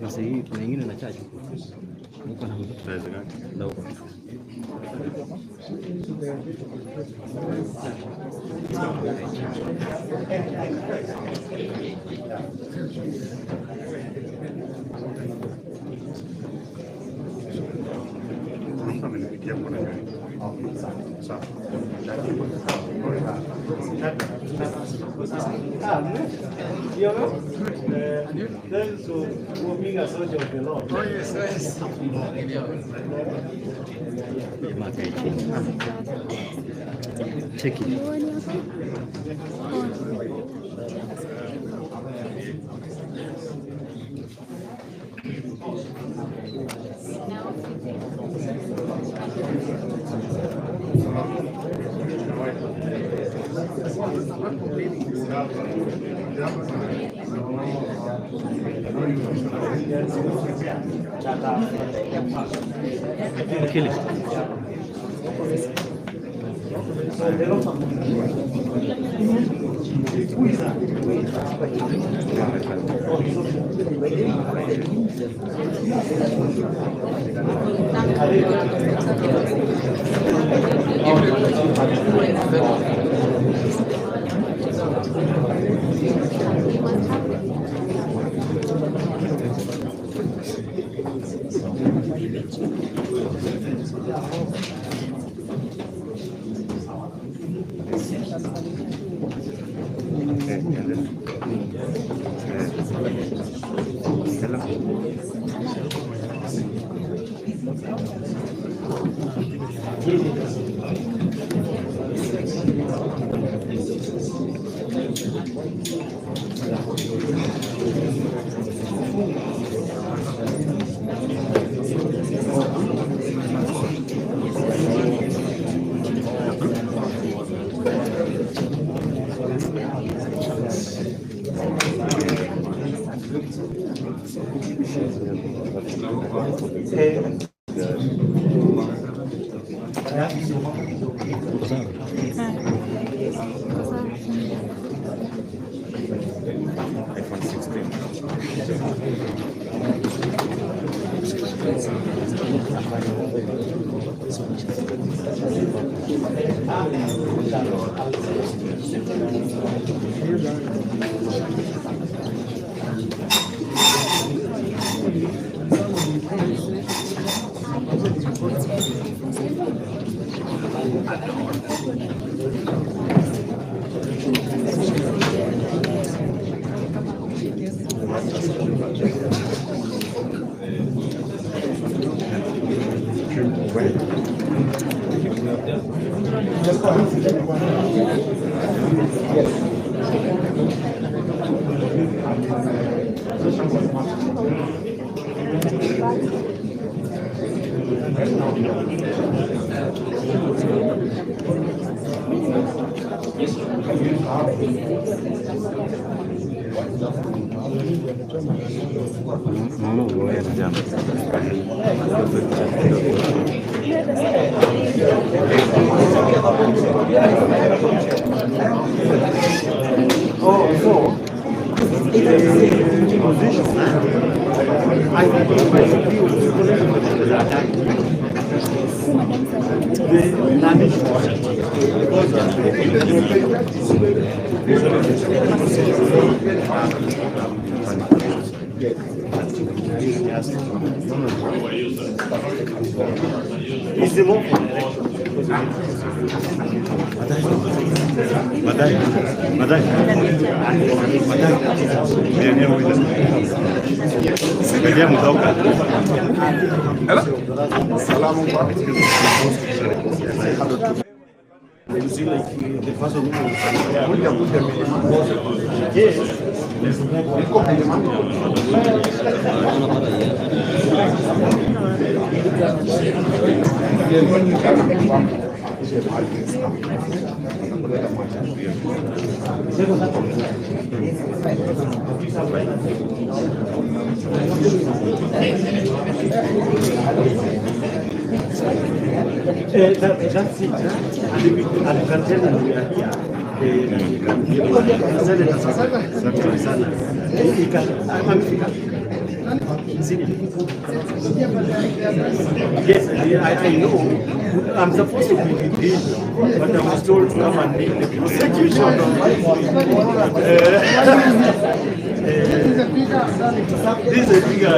Sasa hii kuna nyingine na chaji huko na huko na huko. Check it. Kill it. You see, like the person who that's it. And you can tell them we are here. Yes, I know. I'm supposed to be with him, but I was told to come and meet the prosecution. This is a bigger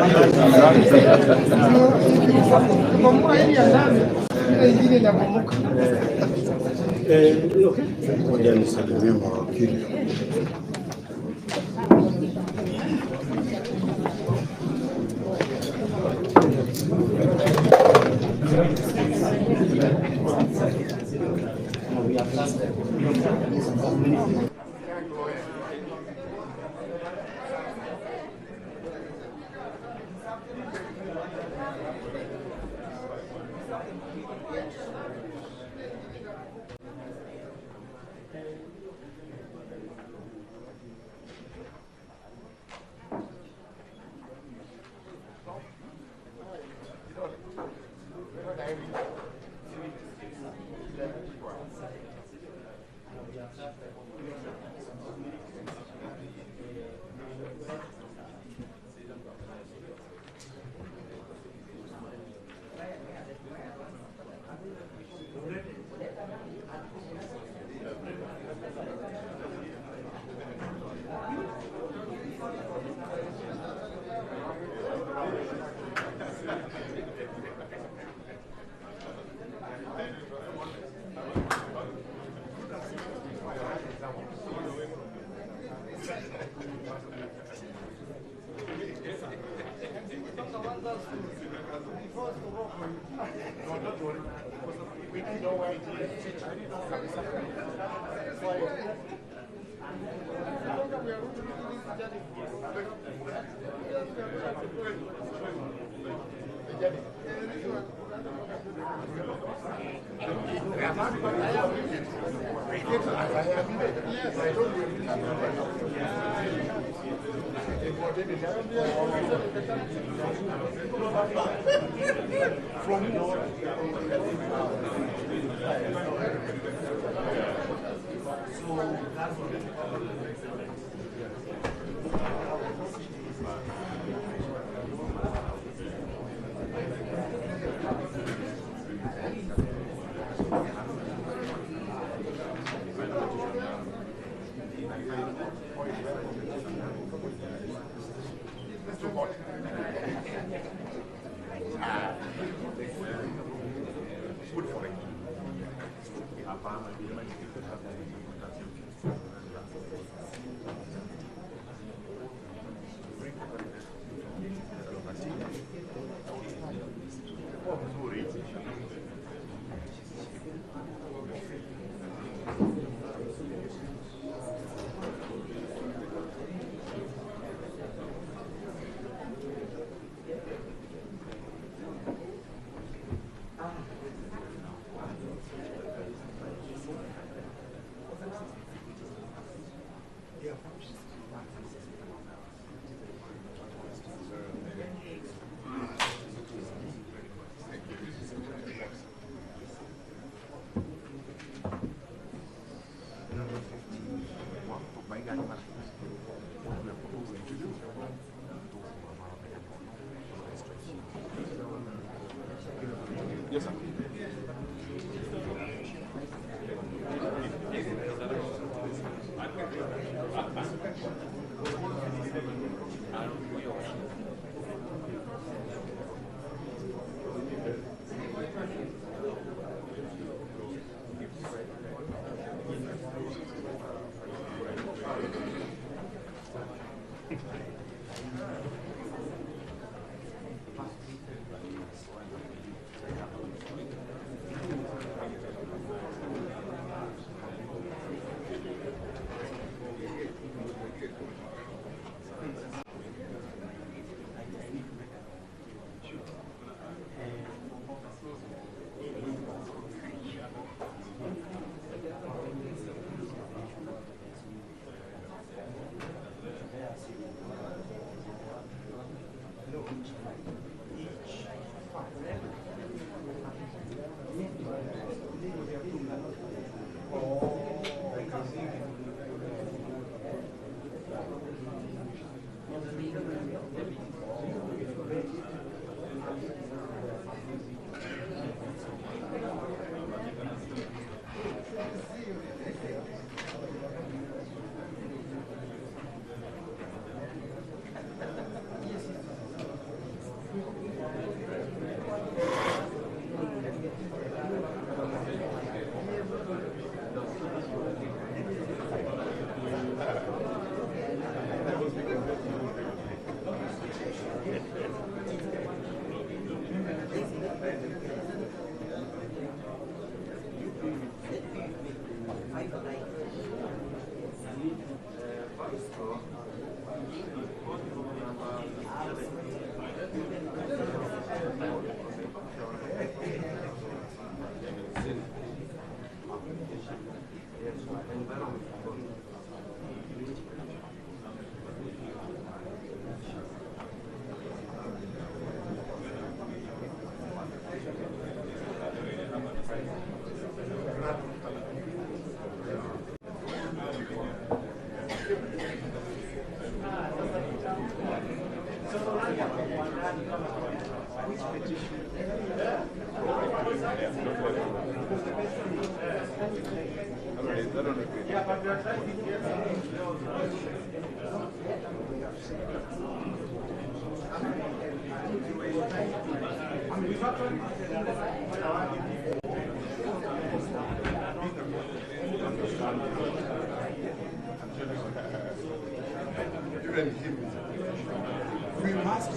We must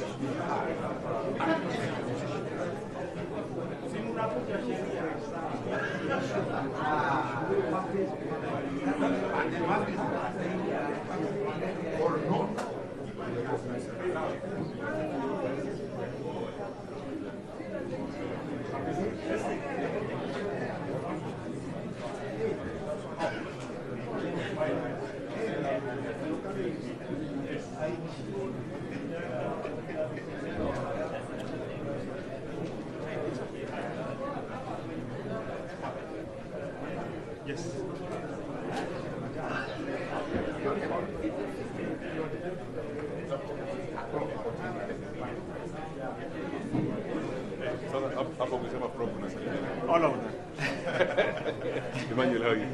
or not. Yes. Hapo ukisema prof unasema All of them. Emmanuel, how are you?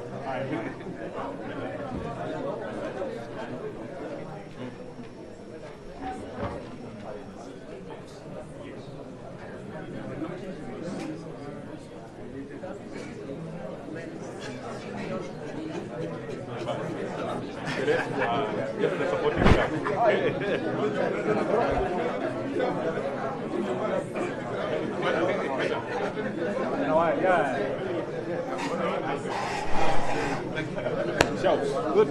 Just the supporting staff. Shouts. Good.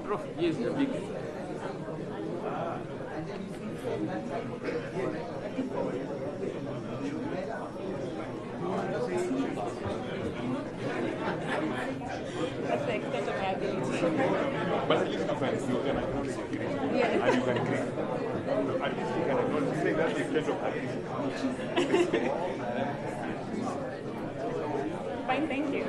Prof, yes, the big. That's the extent of my ability. But at least you can acknowledge it. Yes. And you can agree. At least you can acknowledge it. That's the extent of Fine, thank you.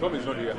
Tom is not here.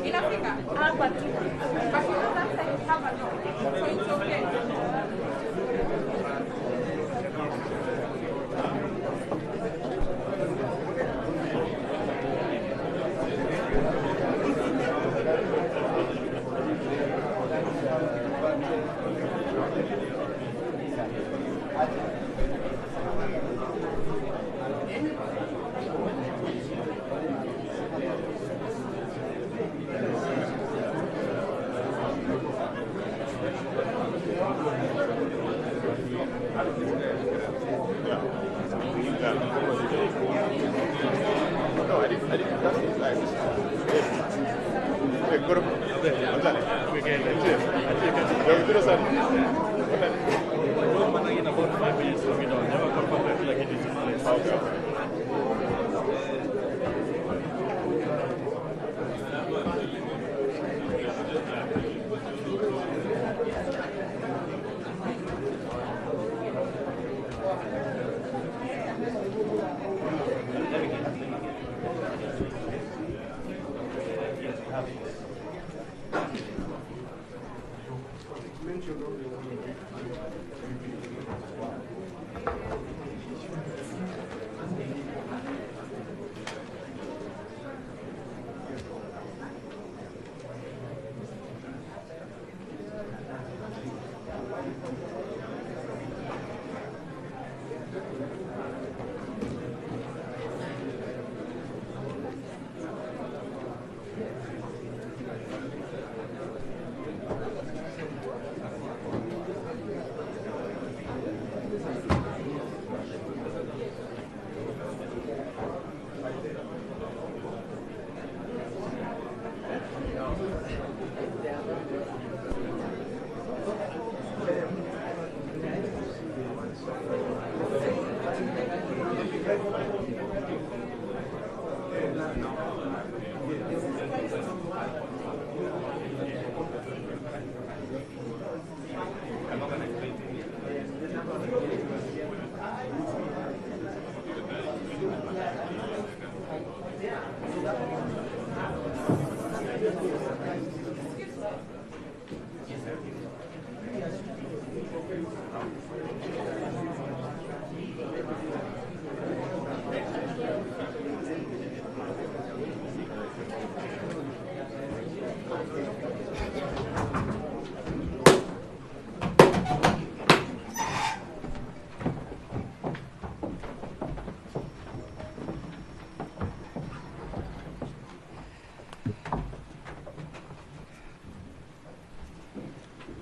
Inafika hapa tu. Hapa tu. So it's okay.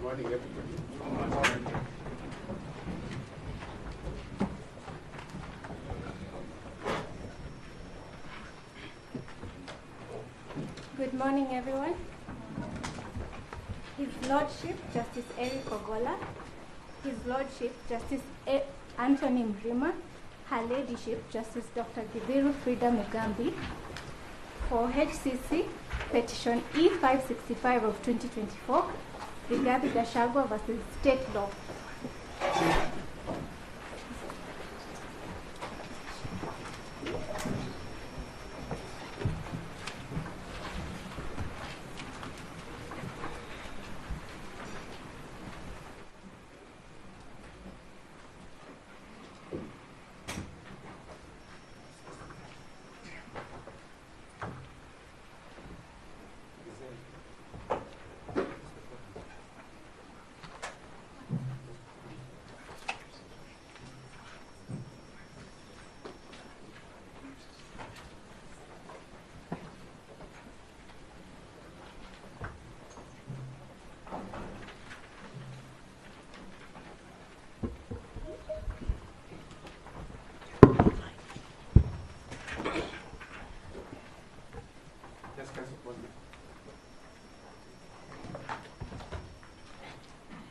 morning, everybody. Good morning, everyone. His Lordship, Justice Eric Ogola, His Lordship, Justice Anthony Mrima, Her Ladyship, Justice Dr. Gibiru Frida Mugambi, for HCC, Petition E565 of 2024, regarding Gachagua versus state law.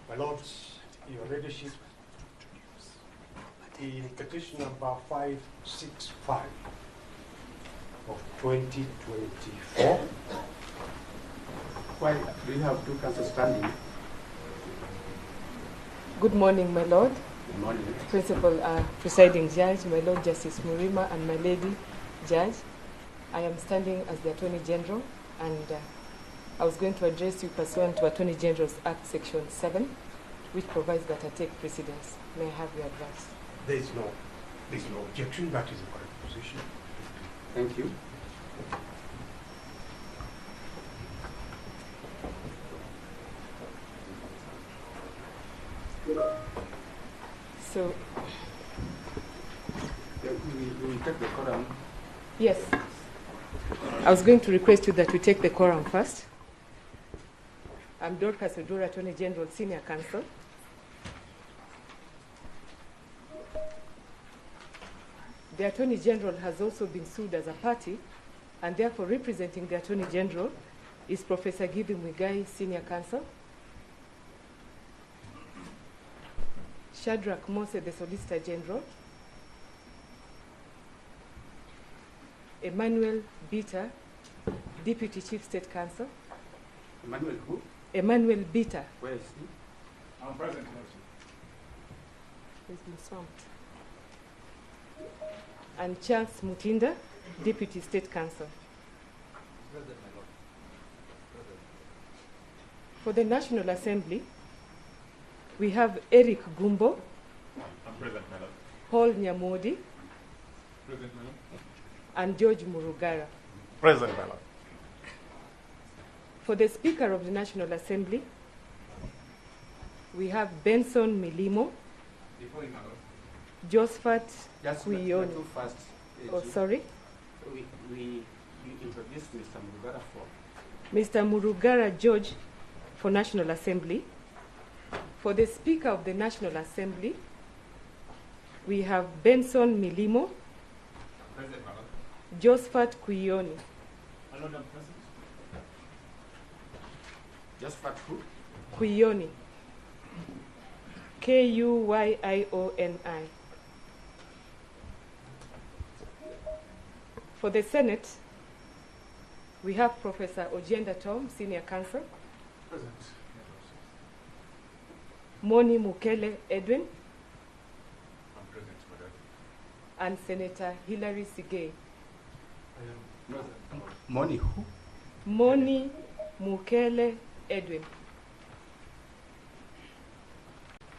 My Lords, Your Ladyship, in petition number 565 of 2024. Why do you have two counsels standing? Good morning, my Lord. Good morning. Principal Presiding Judge, my Lord Justice Murima, and my Lady Judge. I am standing as the Attorney General, and I was going to address you pursuant to Attorney General's Act Section 7, which provides that I take precedence. May I have your advice? There is no objection. That is the correct position. Thank you. So, We will take the quorum. yes, I was going to request you that we take the quorum first. I'm Dorcas Odora, Attorney General, Senior Counsel. The Attorney General has also been sued as a party, and therefore representing the Attorney General is Professor Githu Muigai, Senior Counsel, Shadrach Mose, the Solicitor General, Emmanuel Bitter, Deputy Chief State Counsel, Emmanuel who? Emmanuel Bitter. Where is he? I'm present, Lordship. He's been swamped. And Charles Mutinda, Deputy State Counsel. For the National Assembly, we have Eric Gumbo, I'm present, my Lord. Paul Nyamodi, Present, my Lord. and George Murugara. Present, my Lord. For the Speaker of the National Assembly, we have Benson Milimo, Before you, my Lord. Josephat Just Kuioni. too fast. Oh, sorry. You introduced Mr. Mugara for. Mr. Murugara George for National Assembly. For the Speaker of the National Assembly, we have Benson Milimo, Present, my Lord. Josephat Kuioni. My Lord, I'm present. Just for who? Kuioni. Kuyioni. For the Senate, we have Professor Ojenda Tom, Senior Counsel, Present. Moni Mukele Edwin, I'm present, my Lord. and Senator Hilary Sigei. Money who? Moni Mukele Edwin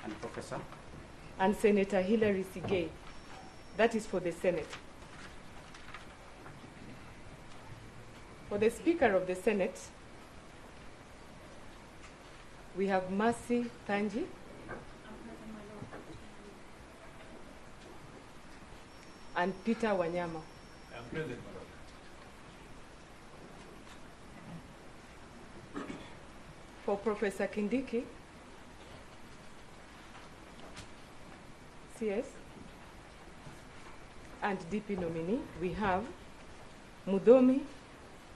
And Professor? and Senator Hilary Sigei. That is for the Senate. For the Speaker of the Senate, we have Mercy Tanji, and Peter Wanyama. I'm present, my Lord. For Professor Kindiki, CS and DP nominee, we have Mudomi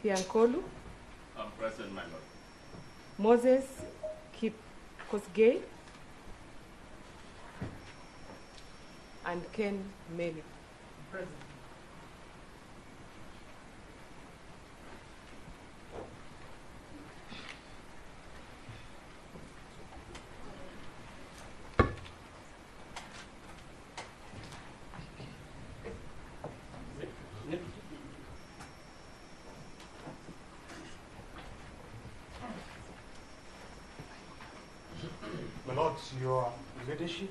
Piankolu, I'm present, my lord. Moses Kosgei, and Ken Meli. Present. My lords, your leadership,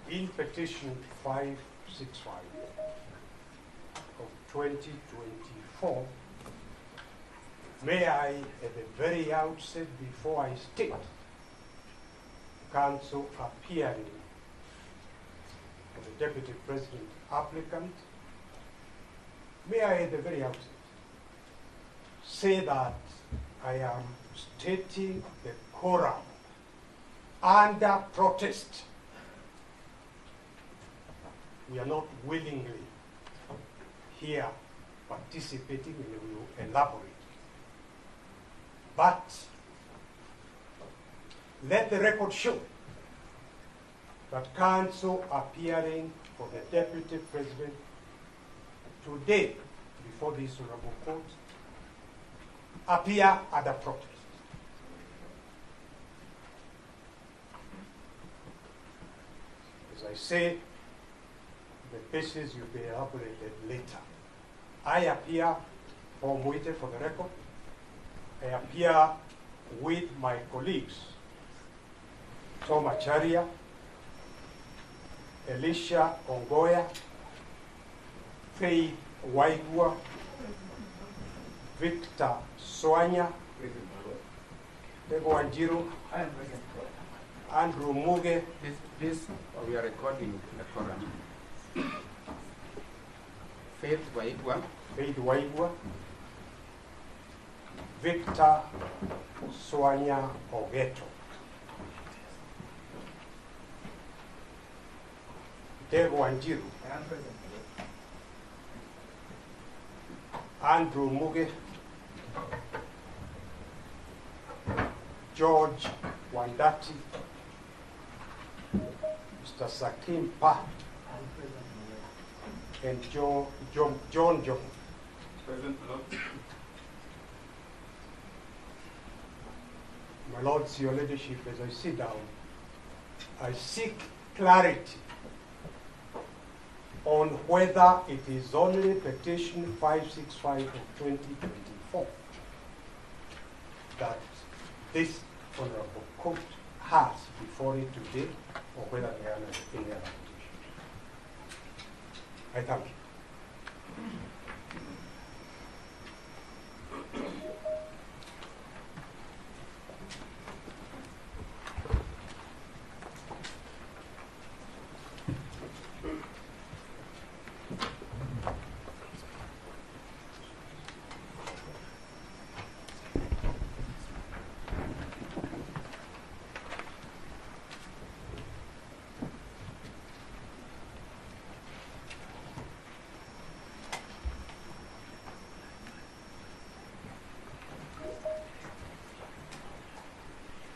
in petition 565 of 2024, may I, at the very outset, before I state counsel appearing for the Deputy President applicant, may I, at the very outset, say that I am stating the quorum under protest. We are not willingly here participating, and we will elaborate. But let the record show that counsel appearing for the Deputy President today before this honorable court appear under protest. As I say, the basis will be elaborated later. I appear from waiting for the record. I appear with my colleagues, Tom Acharya, Elisha Ongoya, Faith Waigua, Victor Soanya, Tego Wanjiru, Andrew Muge. This we are recording the quorum. Faith Waigua, Victor Soanya Ogeto, Tego Wanjiru, Andrew Muge, George Wandati, Mr. Sakim Pa, and John John. Present, my lord. My lords, your leadership, as I sit down, I seek clarity on whether it is only petition 565 of 2024 that this honorable court has before it today, or whether there are any other petitions. I thank you.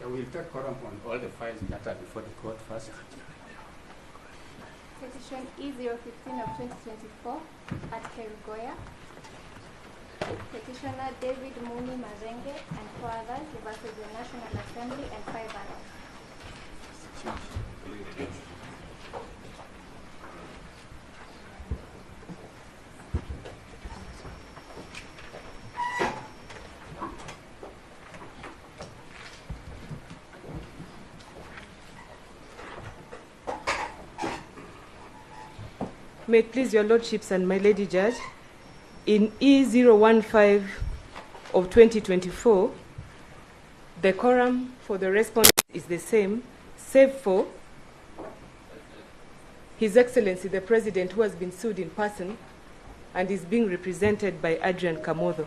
We'll take quorum on all the files that are before the court first. Petition E015 of 2024 at Kerugoya. Petitioner David Muni Marenge and 4 others versus the National Assembly and 5 others. May it please your lordships and my lady judge, in E015 of 2024, the quorum for the respondent is the same, save for His Excellency the President, who has been sued in person and is being represented by Adrian Kamodho.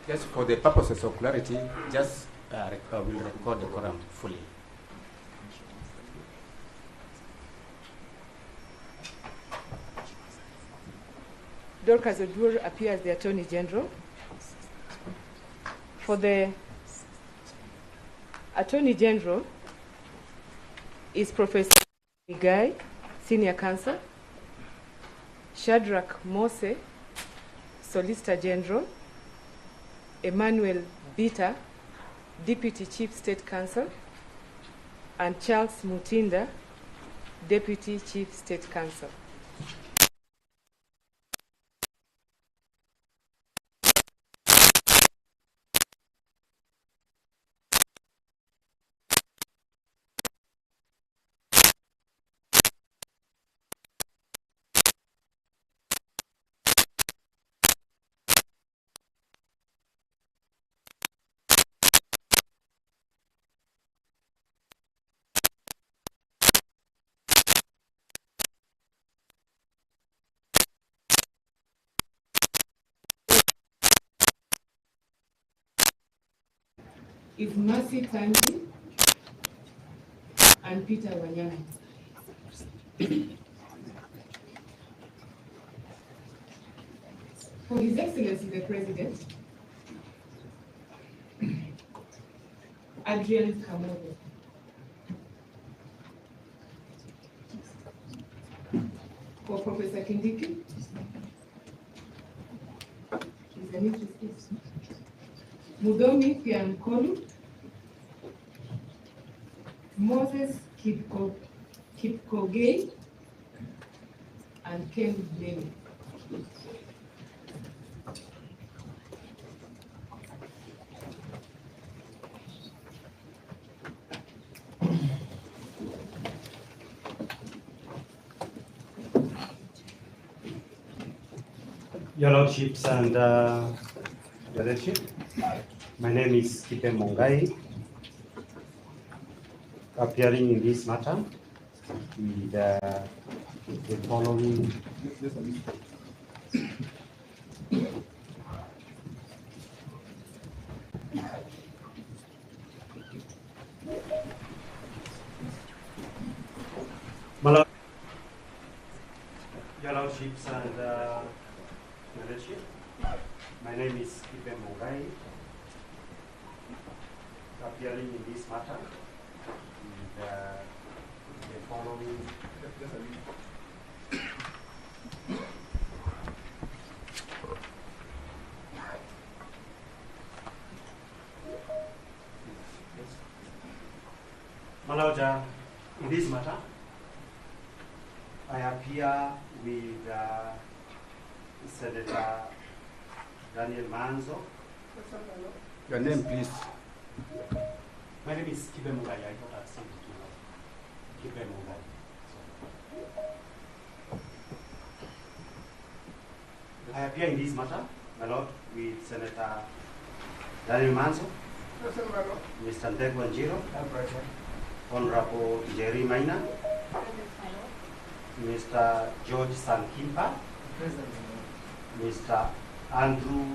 Just for the purposes of clarity, just we'll record the quorum fully. Dorcas Odur appear as the Attorney General. For the Attorney General is Professor Guy, Senior Counsel, Shadrach Mose, Solicitor General, Emmanuel Bita, Deputy Chief State Counsel, and Charles Mutinda, Deputy Chief State Counsel. Is Mercy Tanji and Peter Wanyama. For His Excellency the President, Adrian Kamodo. For Professor Kindiki, Mudomi Piankolu, Moses Kipkogei, and Ken Lemi. Your Lordships and Your Lordship, my name is Kipe Mongai, appearing in this matter with the following. Your Lordships and Your Lordship, my name is Kipe Mongai, appearing in this matter with the following. My Lord, in this matter, I appear with Senator Daniel Manzo. Your name, please. My name is Kipe Mungai. I thought I'd sent it to you. Kipe Mungai. I appear in this matter, my Lord, with Senator Daniel Manzo, Mr. Ndegwa Njiro, Honorable Jerry Maina, Mr. George Sankimpa, Mr. Andrew.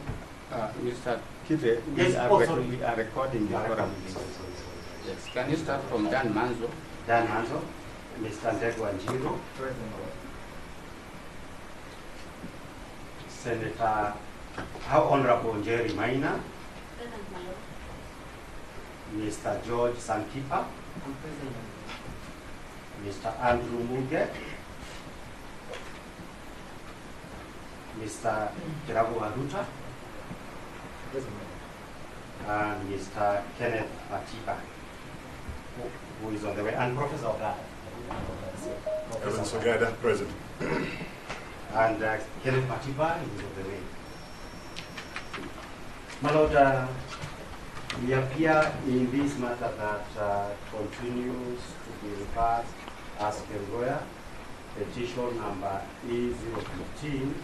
Mr. Kipe, Yes, we are recording the quorum. Yes. Can you start from Dan Manzo? Dan Manzo, Mr. Ndegwa Njiro, Senator Honorable Jerry Maina, Mr. George Sankipa, Mr. Andrew Muge, Mr. Gachagua Ruta, and Mr. Kenneth Matiba, who is on the way, and Professor Ogada. Evan Sagada, present. And Kenneth Matiba is on the way. My Lord, we appear in this matter that continues to be referred as Kengoya, petition number A015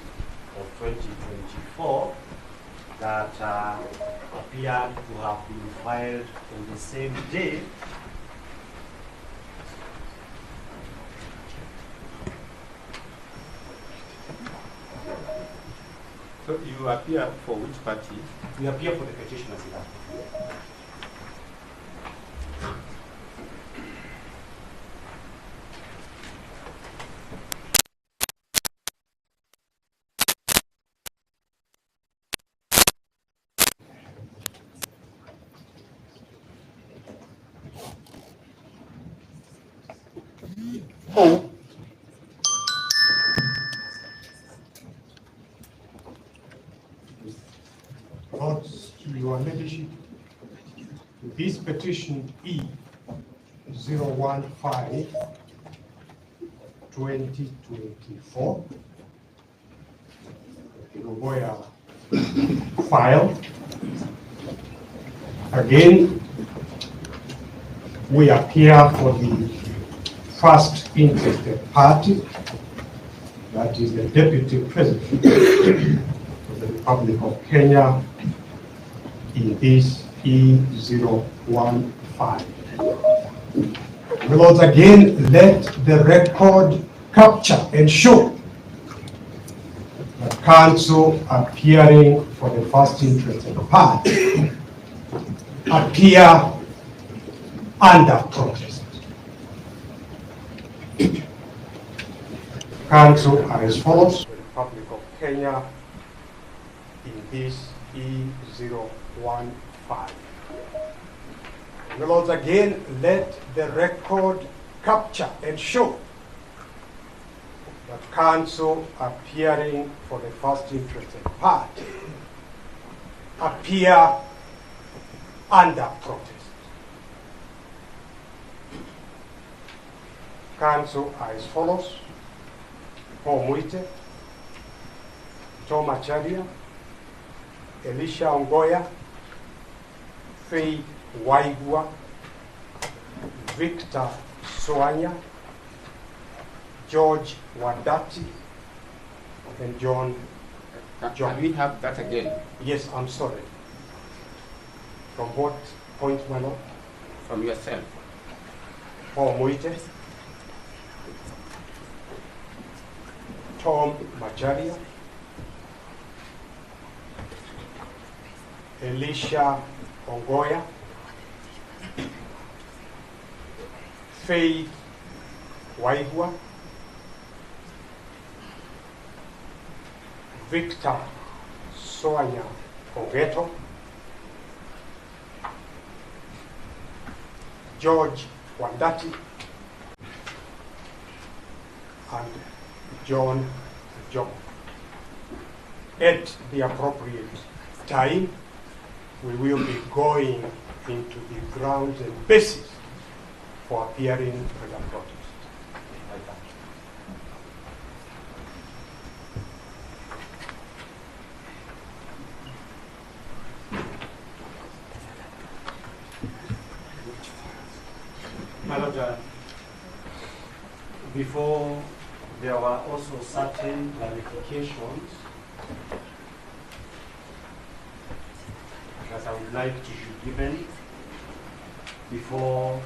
of 2024 that appeared to have been filed on the same day So you appear for which party? We appear for the petitioners in that. Votes to your leadership. This petition E015/2024, Iroboya file. Again, we appear for the first interested party, that is the Deputy President of the Republic of Kenya, in this E015. We will again let the record capture and show the counsel appearing for the first interested party appear under protest. Counsel are as follows. The Republic of Kenya in this E015. We will again let the record capture and show that counsel appearing for the first interested party appear under protest. Counsel are as follows. Paul Mwite, Tom Acharia, Elisha Ongoya, Faith Waigua, Victor Soanya, George Wadati, and John. Can we have that again? Yes, I'm sorry. From what point, my lord? From yourself. Paul Mwite, Tom Macharia, Elisha Ongoya, Faith Waigua, Victor Soanya Ogeto, George Wandati, and John Job. At the appropriate time, we will be going into the grounds and basis for appearing under protest. Like that. My Lord, before there were also certain clarifications that I would like to be given before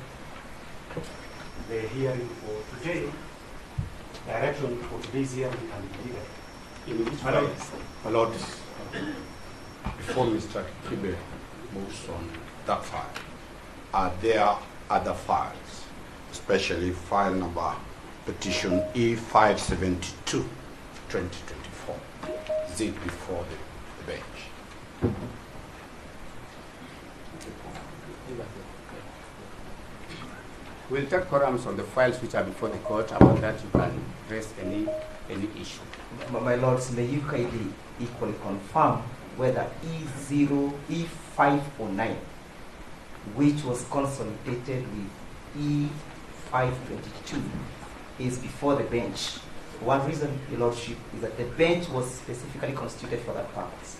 the hearing for today. Direction for today's hearing can be given. In which files? My Lord, before Mr. Kibe moves on that file, are there other files, especially file number petition E572, 2024? Is it before the bench? We'll take quorums on the files which are before the court. About that, you can raise any issue. My lords, may you kindly equally confirm whether E509, which was consolidated with E522, is before the bench. One reason, Your Lordship, is that the bench was specifically constituted for that purpose.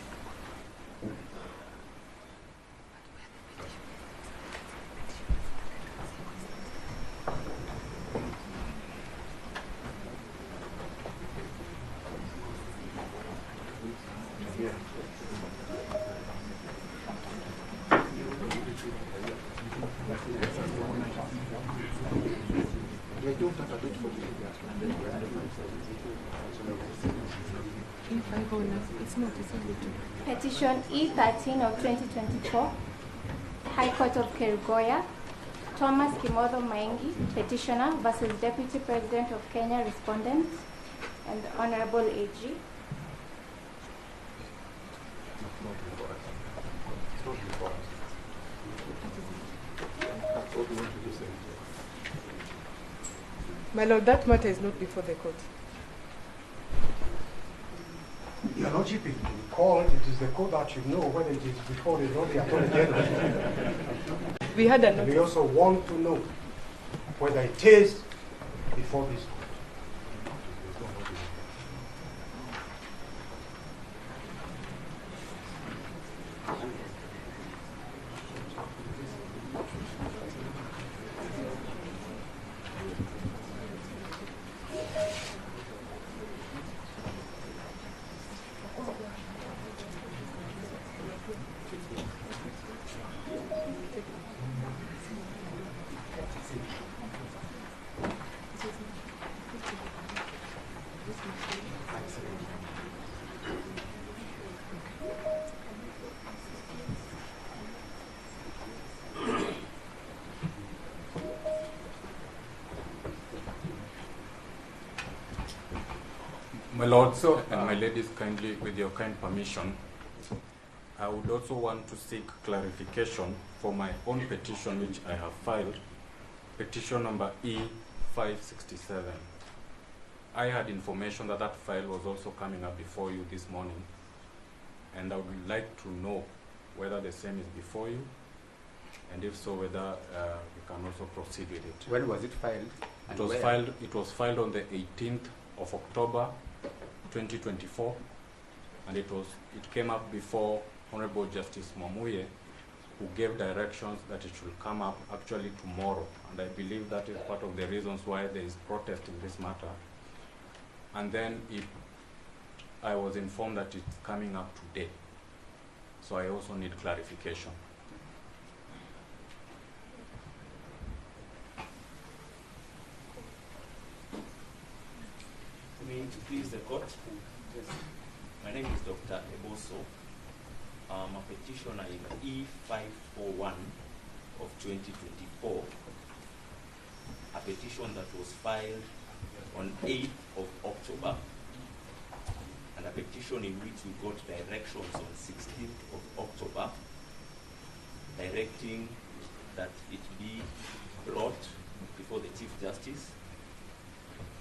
It's not, it's only two. Petition E13 of 2024, High Court of Kerugoya, Thomas Kimotho Maingi, petitioner versus Deputy President of Kenya, respondent, and Honorable AG. My lord, that matter is not before the court. Your Lordship, if you call, it is the court that should know whether it is before the Attorney General. We had a And notice. we also want to know whether it is before this court. My lords and my ladies, kindly, with your kind permission, I would also want to seek clarification for my own petition which I have filed, petition number E567. I had information that that file was also coming up before you this morning, and I would like to know whether the same is before you, and if so, whether we can also proceed with it. When was it filed? It was filed on the 18th of October 2024, and it came up before Honorable Justice Mwamuye, who gave directions that it should come up actually tomorrow, and I believe that is part of the reasons why there is protest in this matter. And then I was informed that it's coming up today, so I also need clarification. To please the court. My name is Dr. Eboso. I'm a petitioner in E541 of 2024, a petition that was filed on 8th of October, and a petition in which we got directions on 16th of October, directing that it be brought before the Chief Justice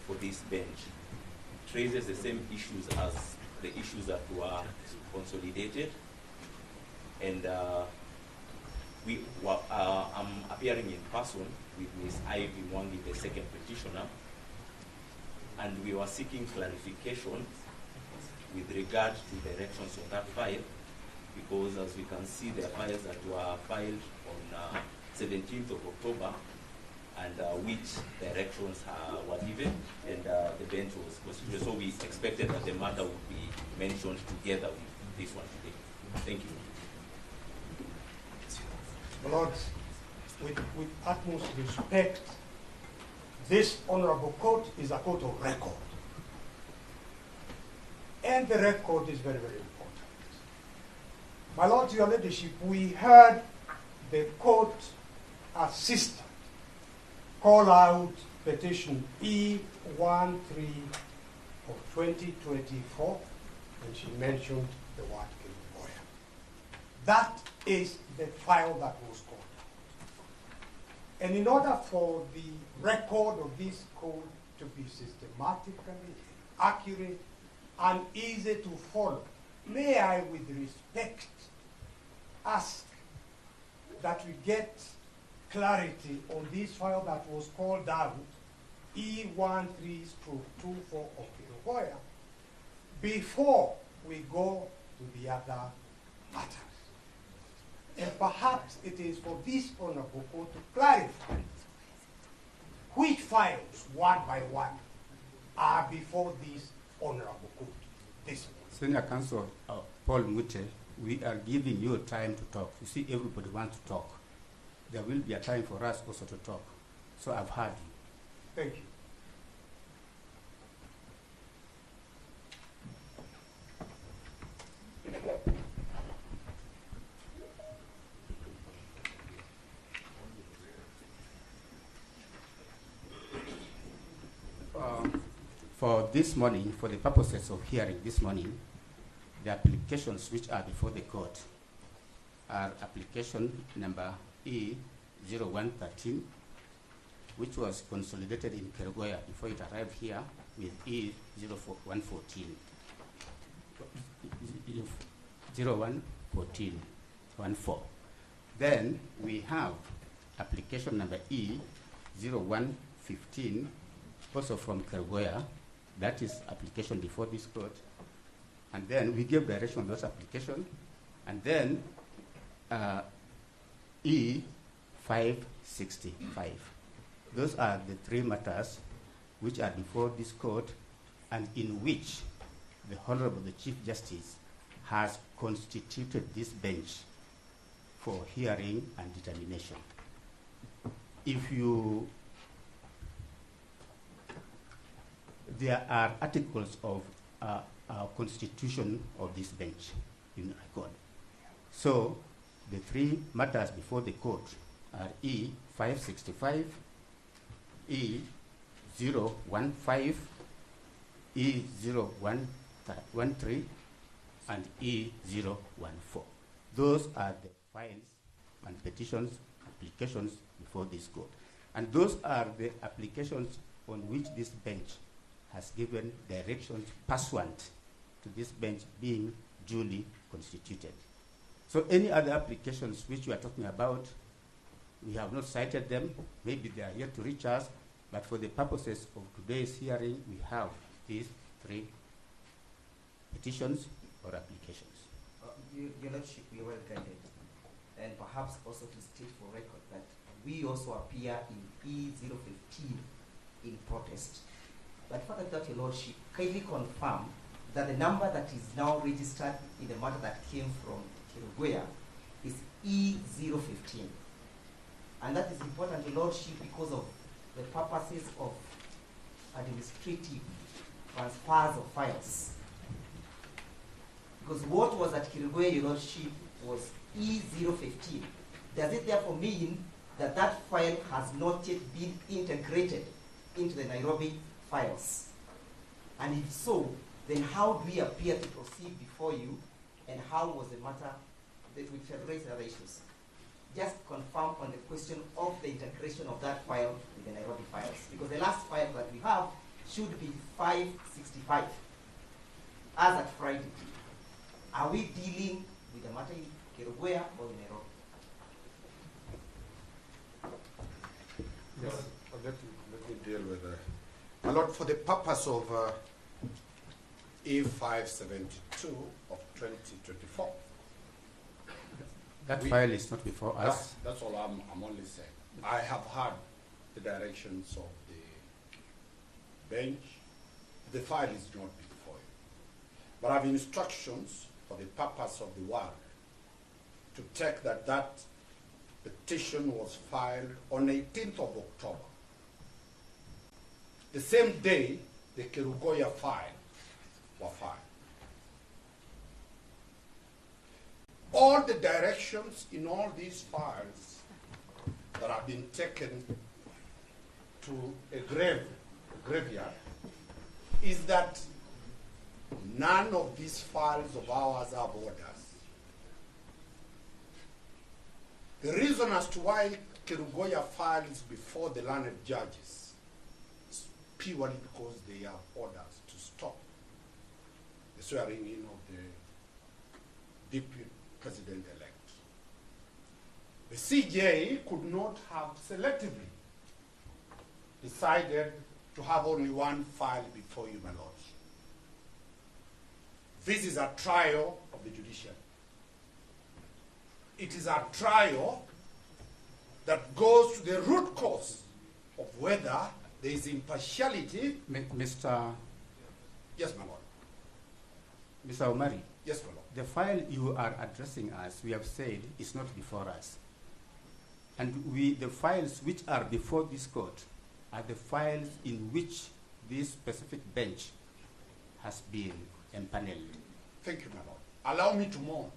for this bench. It raises the same issues as the issues that were consolidated, and I'm appearing in person with Ms. Ivy Wangi, the second petitioner, and we were seeking clarification with regard to directions on that file, because as we can see, there are files that were filed on 17th of October, and which directions were given, and the bench was constituted. So we expected that the matter would be mentioned together with this one today. Thank you. Lord, with utmost respect, this honorable court is a court of record. And the record is very, very important. My Lord, Your Ladyship, we heard the court assistant call out petition E13 of 2024, and she mentioned the word Kerugoya. That is the file that was called out. And in order for the record of this code to be systematically accurate and easy to follow, may I, with respect, ask that we get clarity on this file that was called out, E13/24 of Kerugoya, before we go to the other matters. And perhaps it is for this honorable court to clarify which files, one by one, are before this honorable court this morning. Senior Counsel Paul Mute, we are giving you time to talk. You see, everybody wants to talk. There will be a time for us also to talk. So I've heard you. Thank you. For this morning, for the purposes of hearing this morning, the applications which are before the court are application number E0113, which was consolidated in Kerugoya before it arrived here with E0114. 0114. Then we have application number E0115, also from Kerugoya. That is application before this court. And then we gave direction on those applications. And then E565. Those are the three matters which are before this court and in which the Honorable the Chief Justice has constituted this bench for hearing and determination. There are articles of our constitution of this bench in record. So the three matters before the court are E565, E015, E0113, and E014. Those are the files and petitions, applications before this court. And those are the applications on which this bench has given directions pursuant to this bench being duly constituted. So any other applications which we are talking about, we have not cited them. Maybe they are yet to reach us, but for the purposes of today's hearing, we have these three petitions or applications. Your Lordship, we are well guided. And perhaps also to state for record that we also appear in E015 in protest. But further that, Your Lordship, kindly confirm that the number that is now registered in the matter that came from Kerugoya is E015. And that is important, Your Lordship, because of the purposes of administrative transfers of files. Because what was at Kerugoya, Your Lordship, was E015. Does it therefore mean that that file has not yet been integrated into the Nairobi files? And if so, then how do we appear to proceed before you, and how was the matter that we raised other issues? Just confirm on the question of the integration of that file with the Nairobi files, because the last file that we have should be 565 as at Friday. Are we dealing with the matter in Kerugoya or in Nairobi? Yes, let me deal with my Lord, for the purpose of E572 of 2024. That file is not before us. That's all I'm only saying. I have heard the directions of the bench. The file is not before you. But I have instructions for the purpose of the work to take that petition was filed on 18th of October. The same day the Kerugoya file were filed. All the directions in all these files that have been taken to a graveyard is that none of these files of ours have orders. The reason as to why Kerugoya files before the learned judges is purely because they have orders to stop the swearing in of the deputy president-elect. The CJ could not have selectively decided to have only one file before you, my lords. This is a trial of the judiciary. It is a trial that goes to the root cause of whether there is impartiality. Mr. Yes, my lord. Mr. Omari. Yes, my lord. The file you are addressing us, we have said, is not before us. And the files which are before this court are the files in which this specific bench has been empaneled. Thank you, my lord. Allow me to mourn.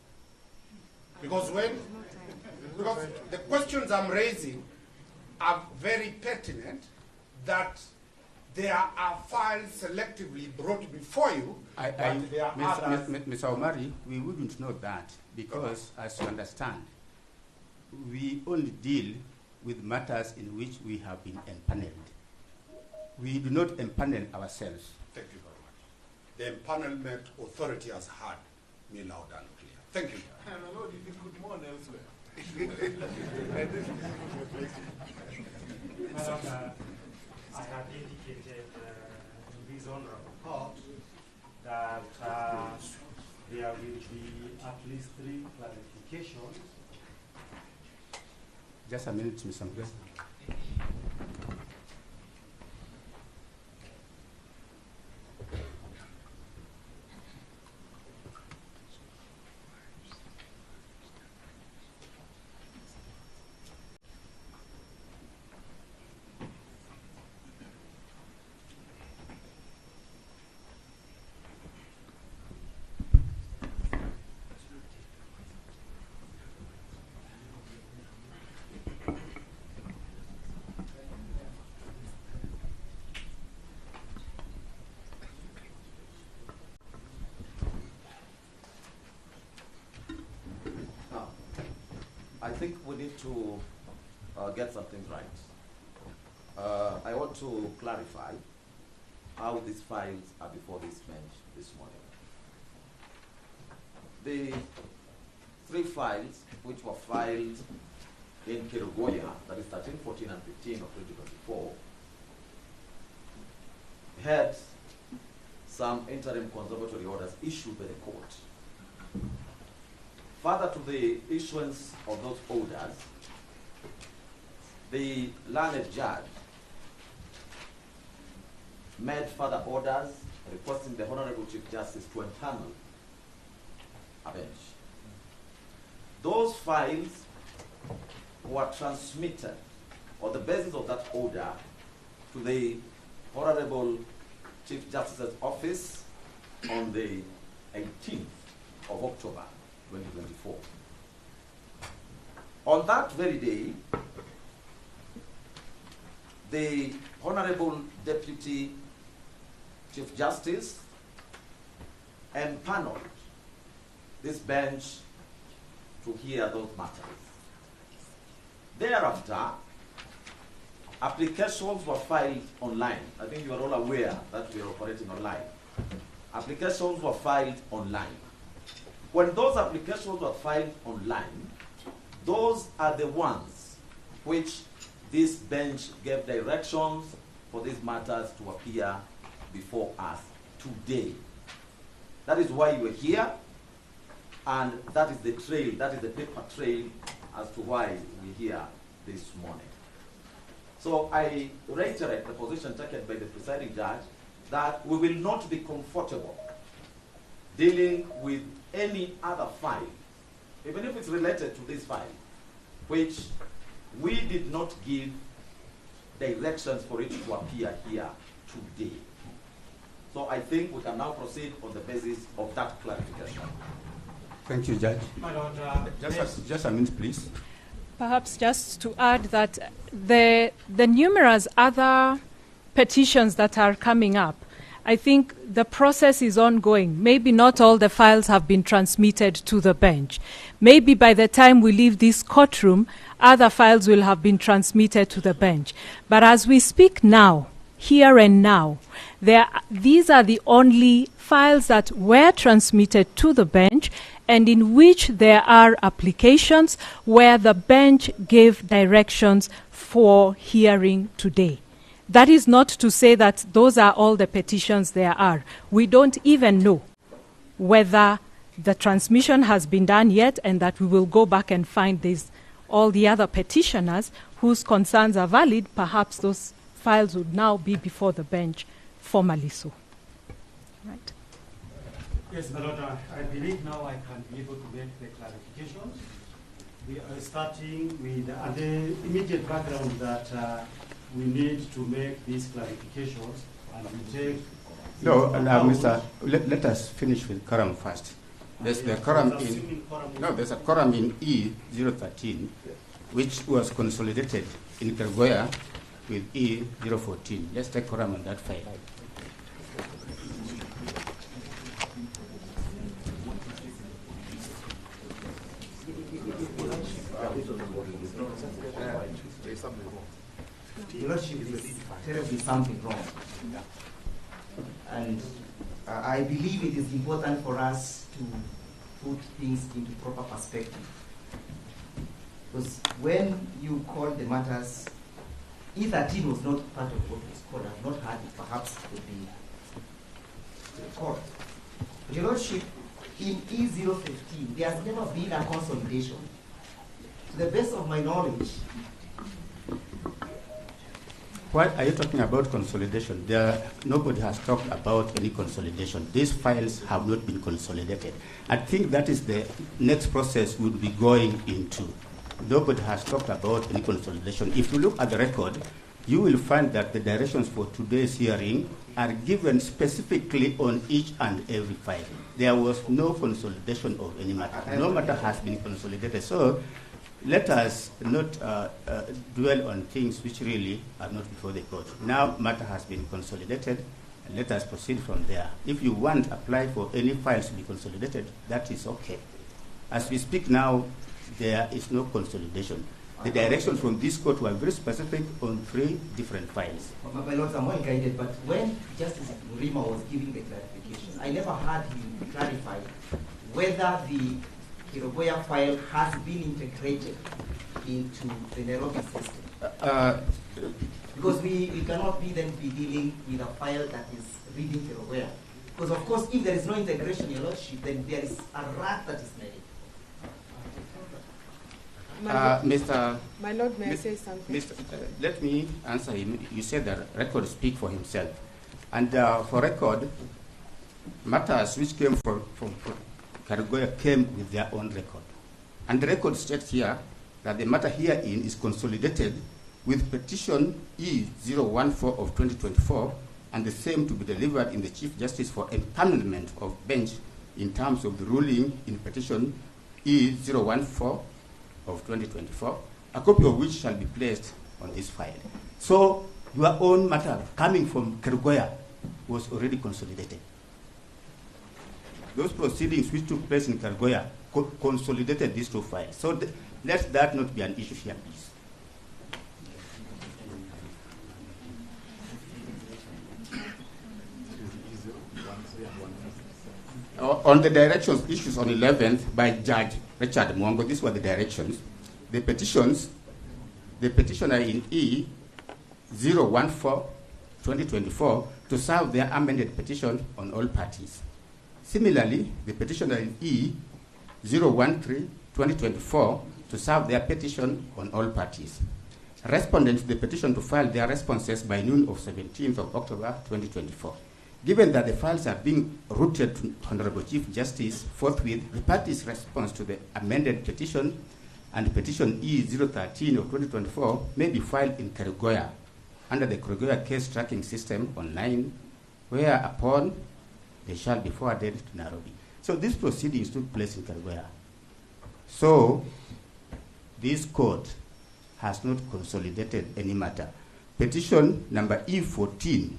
Because the questions I'm raising are very pertinent, that there are files selectively brought before you, but there are others. Mr. Omari, we wouldn't know that because, as you understand, we only deal with matters in which we have been empaneled. We do not empanel ourselves. Thank you very much. The empanelment authority has heard me loud and clear. Thank you. And my lord, if you could mourn elsewhere. Madam, I had indicated to this honorable court that there will be at least 3 clarifications. Just a minute, Mr. Mugwe. I think we need to get something right. I want to clarify how these files are before this bench this morning. The 3 files which were filed in Kirugoya, that is 13, 14, and 15 of 2024, had some interim conservatory orders issued by the court. Further to the issuance of those orders, the learned judge made further orders requesting the Honorable Chief Justice to empanel a bench. Those files were transmitted on the basis of that order to the Honorable Chief Justice's office on the 18th of October 2024. On that very day, the Honorable Deputy Chief Justice empaneled this bench to hear those matters. Thereafter, applications were filed online. I think you are all aware that we are operating online. Applications were filed online. When those applications were filed online, those are the ones which this bench gave directions for these matters to appear before us today. That is why you are here, and that is the trail, that is the paper trail as to why we're here this morning. So I reiterate the position taken by the presiding judge that we will not be comfortable dealing with any other file, even if it's related to this file, which we did not give directions for it to appear here today. So I think we can now proceed on the basis of that clarification. Thank you, Judge. My Lord, just a minute, please. Perhaps just to add that the numerous other petitions that are coming up, I think the process is ongoing. Maybe not all the files have been transmitted to the bench. Maybe by the time we leave this courtroom, other files will have been transmitted to the bench. But as we speak now, here and now, these are the only files that were transmitted to the bench and in which there are applications where the bench gave directions for hearing today. That is not to say that those are all the petitions there are. We don't even know whether the transmission has been done yet, and that we will go back and find all the other petitioners whose concerns are valid. Perhaps those files would now be before the bench formally so. Right. Yes, my Lord, I believe now I can be able to make the clarifications. We are starting with the immediate background that we need to make these clarifications, and we take... No, Mr. Let us finish with quorum first. There's the quorum in... No, there's a quorum in E013, which was consolidated in Kergoya with E014. Let's take quorum on that file. Your Lordship, is terribly something wrong. And I believe it is important for us to put things into proper perspective. Because when you call the matters, E13 was not part of what was called. I've not heard it perhaps would be called. Your Lordship, in E015, there has never been a consolidation. To the best of my knowledge. Why are you talking about consolidation? Nobody has talked about any consolidation. These files have not been consolidated. I think that is the next process we'll be going into. Nobody has talked about any consolidation. If you look at the record, you will find that the directions for today's hearing are given specifically on each and every file. There was no consolidation of any matter. No matter has been consolidated. So let us not dwell on things which really are not before the court. Now matter has been consolidated, and let us proceed from there. If you want to apply for any files to be consolidated, that is okay. As we speak now, there is no consolidation. The directions from this court were very specific on 3 different files. My lords, I'm well guided, but when Justice Murima was giving the clarification, I never heard him clarify whether the Kirogoya file has been integrated into the Nairobi system. Because we cannot be dealing with a file that is reading Kirogoya. Because of course, if there is no integration, Your Lordship, then there is a rat that is made. My Lord, may I say something? Let me answer him. You said that record speak for himself. And for record, matters which came from Karigoya came with their own record. And the record states here that the matter herein is consolidated with petition E014 of 2024 and the same to be delivered in the Chief Justice for empanelment of bench in terms of the ruling in petition E014 of 2024, a copy of which shall be placed on this file. So your own matter coming from Karigoya was already consolidated. Those proceedings which took place in Karigoya consolidated these 2 files. So let that not be an issue here, please. On the directions issues on 11th by Judge Richard Mwongo, these were the directions. The petitions, the petitioner in E014 2024 to serve their amended petition on all parties. Similarly, the petitioner in E013 2024 to serve their petition on all parties. Respondents to the petition to file their responses by noon of 17th of October 2024. Given that the files are being routed to Honorable Chief Justice forthwith, the parties' response to the amended petition and petition E013 of 2024 may be filed in Karigoya under the Karigoya case tracking system online, whereupon they shall be forwarded to Nairobi. So these proceedings took place in Karigoya. So this court has not consolidated any matter. Petition number E14,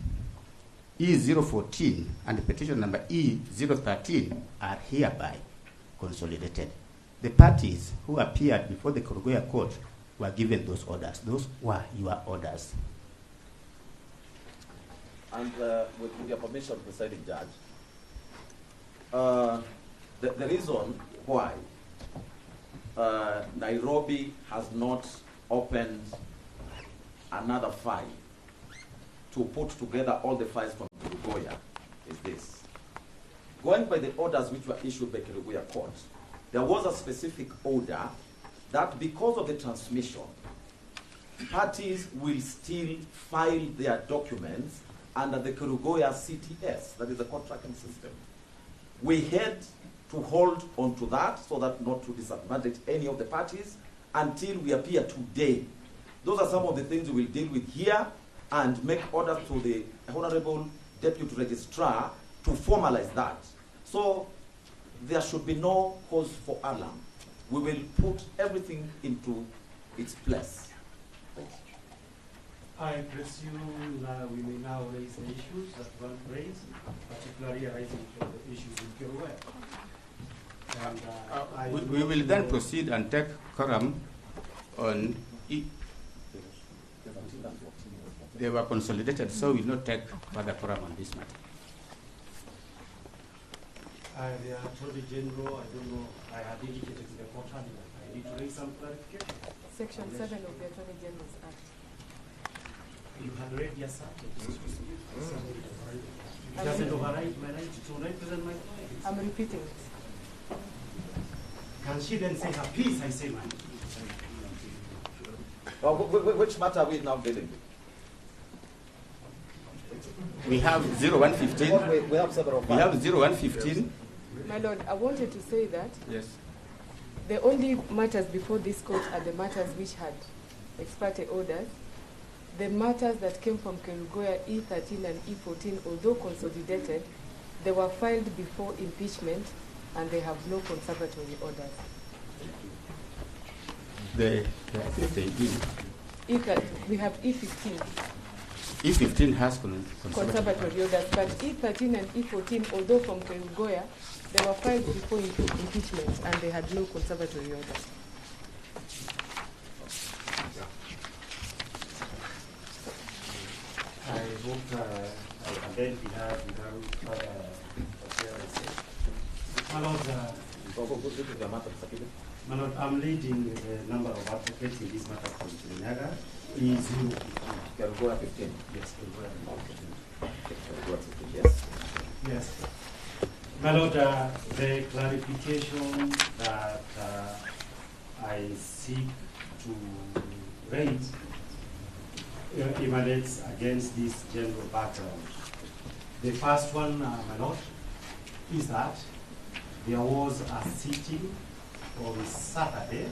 E014, and petition number E013 are hereby consolidated. The parties who appeared before the Karigoya court were given those orders. Those were your orders. And with your permission, Presiding Judge, the reason why Nairobi has not opened another file to put together all the files from Karigoya is this. Going by the orders which were issued by Karigoya court, there was a specific order that because of the transmission, parties will still file their documents under the Karigoya CTS, that is the court tracking system. We had to hold on to that so that not to disadvantage any of the parties until we appear today. Those are some of the things we will deal with here and make orders to the Honorable Deputy Registrar to formalize that. So there should be no cause for alarm. We will put everything into its place. I presume we may now raise the issues that we want to raise, particularly arising from the issues in Kiruwe. And we will then proceed and take quorum on. They were consolidated, so we will not take further quorum on this matter. The Attorney General, I don't know, I had indicated to the court that I need to raise some clarification. Section 7 of the Attorney General's Act. You had read your subject. It doesn't override my right to represent my client. I'm repeating it. Can she then say her piece? I say mine. Well, which matter are we now dealing with? We have 0115. We have several. We have 0115. My Lord, I wanted to say that Yes. the only matters before this court are the matters which had ex parte orders. The matters that came from Kerugoya E13 and E14, although consolidated, they were filed before impeachment and they have no conservatory orders. We have E15. E15 has conservatory orders, but E13 and E14, although from Kerugoya, they were filed before impeachment and they had no conservatory orders. I hope I can then be heard without further appearances. My Lord, I'm leading the number of advocates in this matter from Kirinyaga. Is 0. Kerugoya 15. Yes, Kerugoya 15. Yes. Yes. My Lord, the clarification that I seek to raise emanates against this general background. The first one, my Lord, is that there was a sitting on Saturday,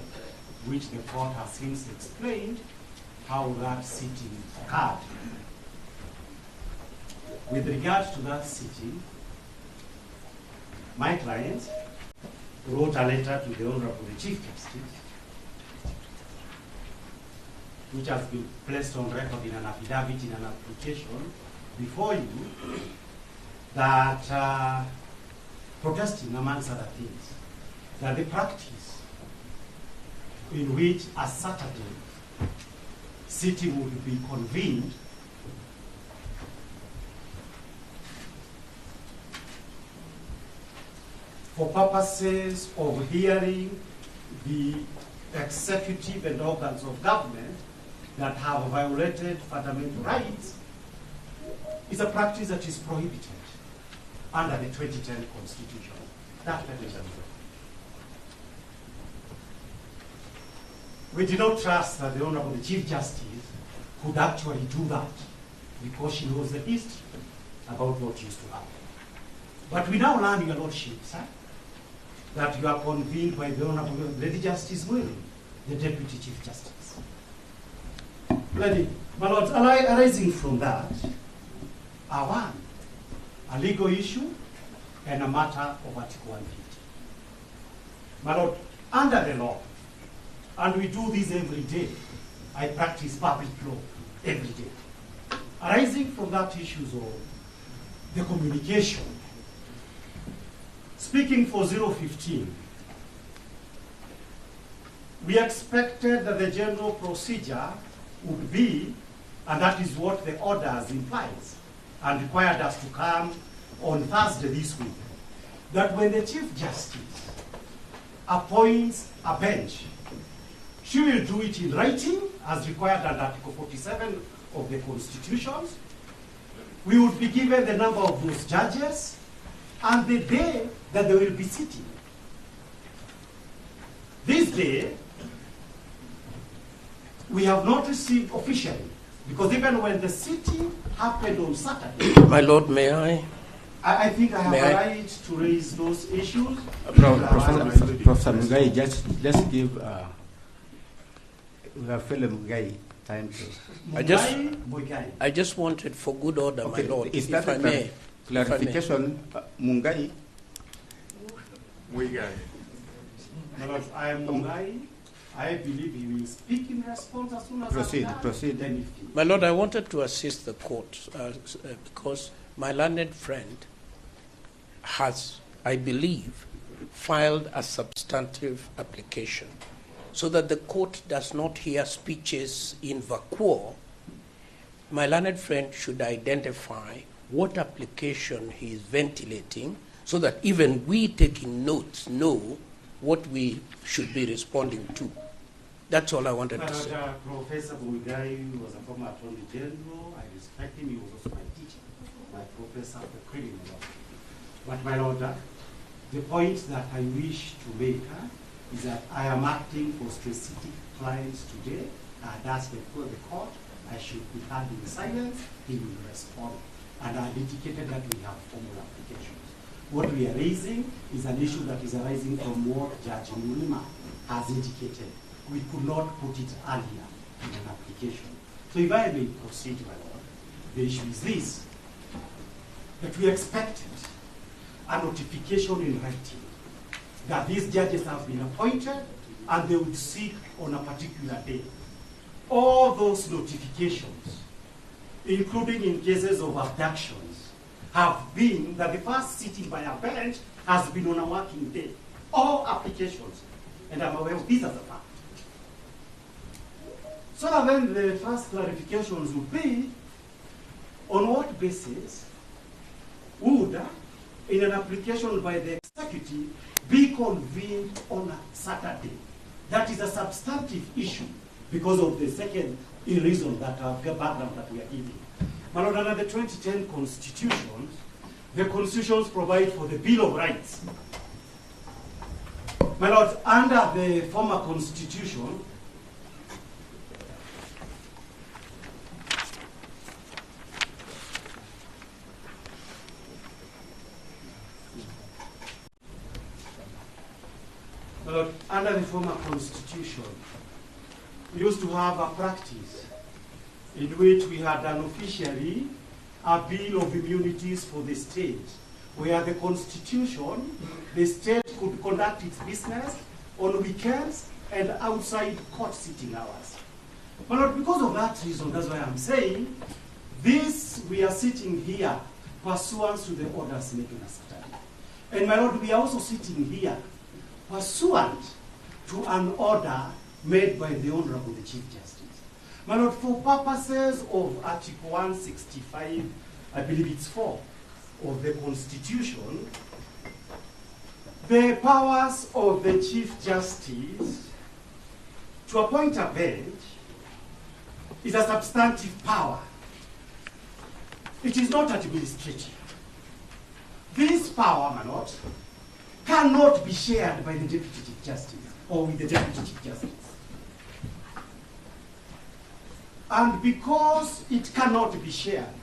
which the court has since explained how that sitting occurred. With regard to that sitting, my client wrote a letter to the Honorable Chief Justice, which has been placed on record in an affidavit, in an application before you, that protesting, amongst other things, that the practice in which a Saturday sitting would be convened for purposes of hearing the executive and organs of government that have violated fundamental rights is a practice that is prohibited under the 2010 Constitution. That mechanism. We do not trust that the Honorable Chief Justice could actually do that because she knows the history about what used to happen. But we now learn, Your Lordship, sir, that you are convened by the Honorable Lady Justice Willing, the Deputy Chief Justice. Lady, my Lord, arising from that are one, a legal issue and a matter of Article 150. My Lord, under the law, and we do this every day, I practice public law every day. Arising from that issues of the communication, speaking for 015, we expected that the general procedure would be, and that is what the orders implies, and required us to come on Thursday this week, that when the Chief Justice appoints a bench, she will do it in writing, as required under Article 47 of the Constitution. We would be given the number of those judges and the day that they will be sitting. This day, we have not received officially, because even when the sitting happened on Saturday. My Lord, may I? I think I have a right to raise those issues. Professor Mugai, just let's give we have fellow Mugai time to. I just wanted for good order, okay, my Lord, is that if I may. Clarification, Mungai. My Lord, I am Mungai I believe he will speak in response as soon as Proceed. Then My Lord, I wanted to assist the court because my learned friend has, I believe, filed a substantive application so that the court does not hear speeches in vacuo. My learned friend should identify what application he is ventilating so that even we taking notes know what we should be responding to. That's all I wanted to say. Professor Bulgai was a former Attorney General. I respect him. He was also my teacher, my professor of criminal law. But my Lord, the point that I wish to make is that I am acting for specific clients today. And that's before the court. I should be heard in silence. He will respond. And I indicated that we have formal applications. What we are raising is an issue that is arising from what Judge Mulima has indicated. We could not put it earlier in an application. So if I may proceed, my Lord, the issue is this, that we expected a notification in writing that these judges have been appointed and they would sit on a particular day. All those notifications, including in cases of abductions, have been that the first sitting by a bench has been on a working day. All applications, and I'm aware of this as a fact. So then the first clarifications would be, on what basis would, in an application by the executive, be convened on a Saturday? That is a substantive issue because of the second reason that background that we are giving. My Lord, under the 2010 constitutions, the constitutions provide for the Bill of Rights. My Lord, under the former constitution, under the former constitution, we used to have a practice in which we had unofficially a bill of immunities for the state, where the constitution, the state could conduct its business on weekends and outside court sitting hours. But because of that reason, that's why I'm saying this, we are sitting here pursuant to the orders made on a Saturday. And my Lord, we are also sitting here pursuant to an order made by the Honorable the Chief Justice. My Lord, for purposes of Article 165, I believe it's 4, of the Constitution, the powers of the Chief Justice to appoint a bench is a substantive power. It is not administrative. This power, my Lord, cannot be shared by the Deputy Chief Justice or with the Deputy Chief Justice. And because it cannot be shared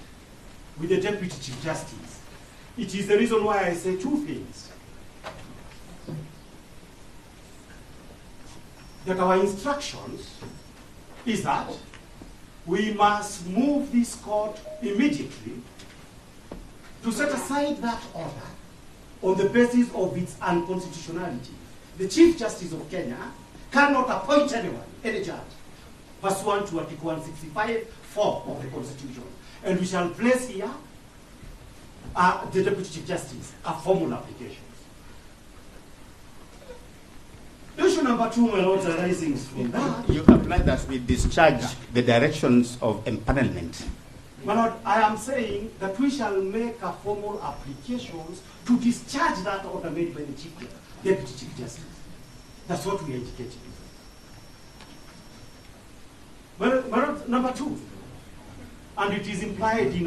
with the Deputy Chief Justice, it is the reason why I say two things. That our instructions is that we must move this court immediately to set aside that order on the basis of its unconstitutionality. The Chief Justice of Kenya cannot appoint anyone, any judge, pursuant to Article 165(4) of the Constitution. And we shall place here the Deputy Chief Justice, a formal application. Issue number 2, my Lord, arising from that. You apply that we discharge the directions of empanelment. My Lord, I am saying that we shall make a formal applications to discharge that order made by the Deputy Chief Justice. That's what we are indicating. My Lord, number 2, and it is implied in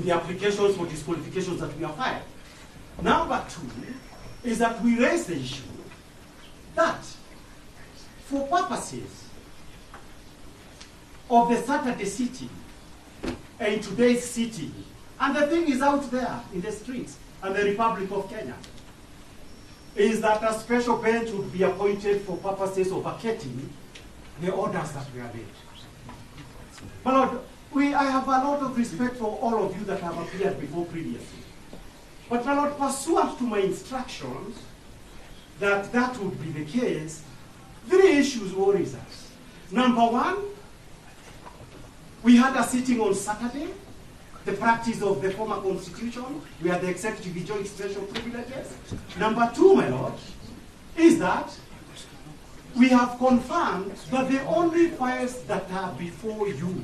the applications for disqualifications that we have filed. Number 2 is that we raise the issue that for purposes of the Saturday sitting and today's sitting, and the thing is out there in the streets and the Republic of Kenya, is that a special bench would be appointed for purposes of vacating the orders that were made. My Lord, I have a lot of respect for all of you that have appeared before previously. But my Lord, pursuant to my instructions, that that would be the case, three issues worries us. Number one, we had a sitting on Saturday, the practice of the former constitution, where the executive enjoyed special privileges. Number two, my lord, is that we have confirmed that the only files that are before you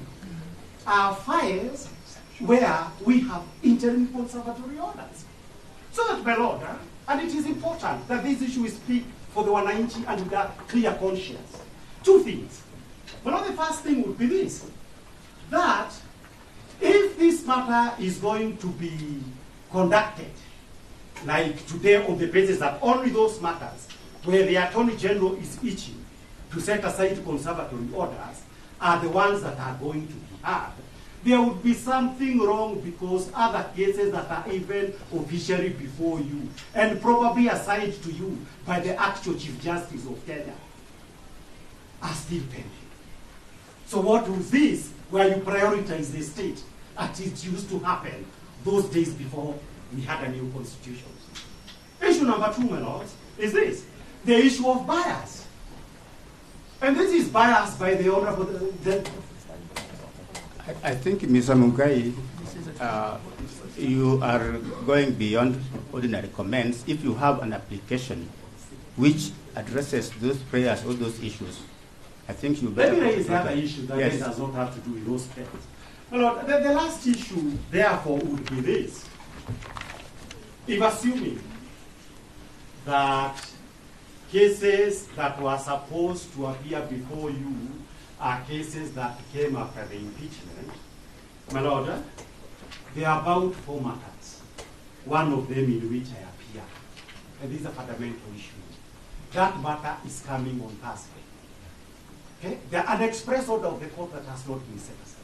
are files where we have interim conservatory orders. So that, my lord, and it is important that this issue is speak for the Wananchi and with a clear conscience. Two things. Well, the first thing would be this, that if this matter is going to be conducted, like today on the basis that only those matters where the Attorney General is itching to set aside conservatory orders are the ones that are going to be heard, there would be something wrong because other cases that are even officially before you and probably assigned to you by the actual Chief Justice of Kenya are still pending. So what was this where you prioritize the state as it used to happen those days before we had a new constitution? Issue number two, my lords, is this, the issue of bias. And this is bias by the Honorable I think, Mr. Mungai, you are going beyond ordinary comments. If you have an application which addresses those prayers or those issues, I think you better... Let me raise the other issue that yes, does not have to do with those prayers. Well, the last issue, therefore, would be this. If assuming that cases that were supposed to appear before you are cases that came after the impeachment, my lord, there are about 4 matters, one of them in which I appear. And this is a fundamental issue. That matter is coming on Thursday. Okay? An express order of the court that has not been set aside.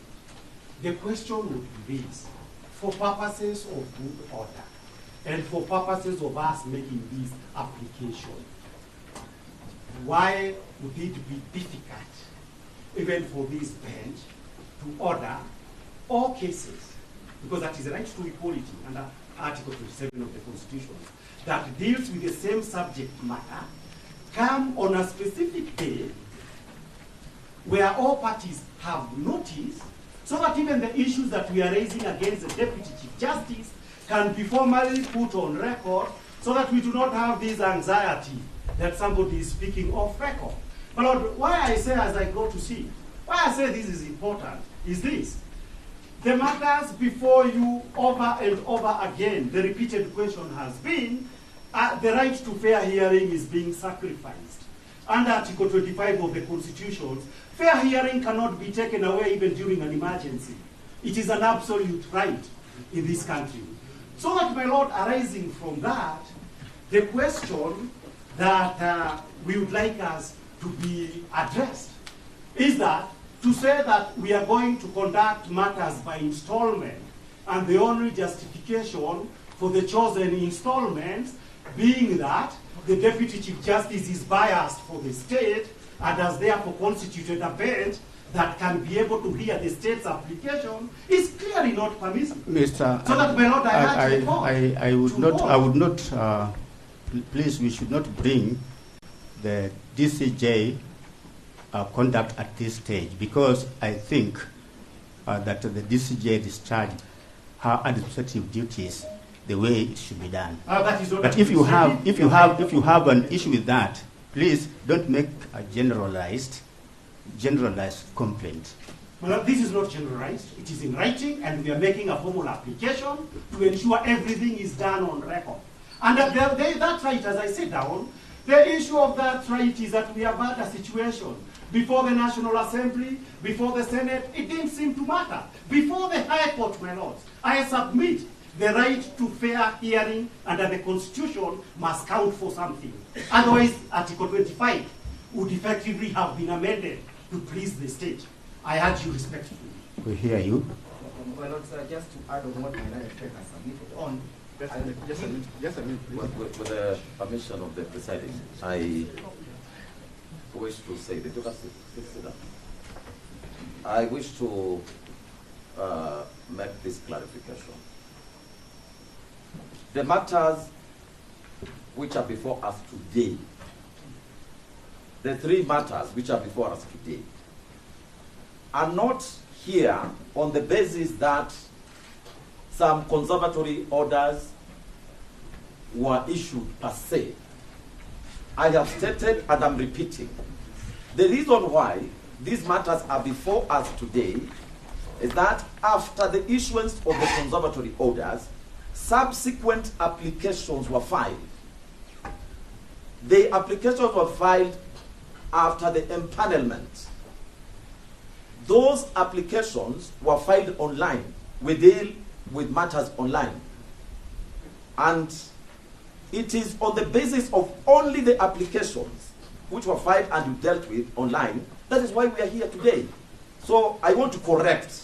The question would be this, for purposes of good order, and for purposes of us making this application, why would it be difficult even for this bench to order all cases, because that is the right to equality under Article 27 of the Constitution, that deals with the same subject matter, come on a specific day where all parties have notice, so that even the issues that we are raising against the Deputy Chief Justice can be formally put on record, so that we do not have this anxiety that somebody is speaking off record. But Lord, why I say as I go to see, why I say this is important is this. The matters before you over and over again, the repeated question has been, the right to fair hearing is being sacrificed. Under Article 25 of the Constitution, fair hearing cannot be taken away even during an emergency. It is an absolute right in this country. So that, my Lord, arising from that, the question that we would like us to be addressed is that to say that we are going to conduct matters by installment, and the only justification for the chosen installments being that the Deputy Chief Justice is biased for the state and has therefore constituted a bench that can be able to hear the state's application, is clearly not permissible. Mr. So that, my Lord, I would not, please, we should not bring the DCJ conduct at this stage, because I think that the DCJ discharged her administrative duties the way it should be done. But if you have an issue with that, please don't make a generalized complaint. Well, this is not generalized. It is in writing, and we are making a formal application to ensure everything is done on record. And that right, as I sit down, the issue of that right is that we have had a situation before the National Assembly, before the Senate, it didn't seem to matter. Before the High Court, my lords, I submit the right to fair hearing under the Constitution must count for something. Otherwise, Article 25 would effectively have been amended to please the state. I urge you respectfully. We hear you. Well, just to add on what my learned friend has submitted on, Just a minute, please. With the permission of the presiding, I wish to say, I wish to make this clarification. The matters which are before us today, the three matters which are before us today, are not here on the basis that some conservatory orders were issued per se. I have stated and I'm repeating. The reason why these matters are before us today is that after the issuance of the conservatory orders, subsequent applications were filed. The applications were filed after the empanelment. Those applications were filed online. We deal with matters online. And it is on the basis of only the applications which were filed and dealt with online, that is why we are here today. So I want to correct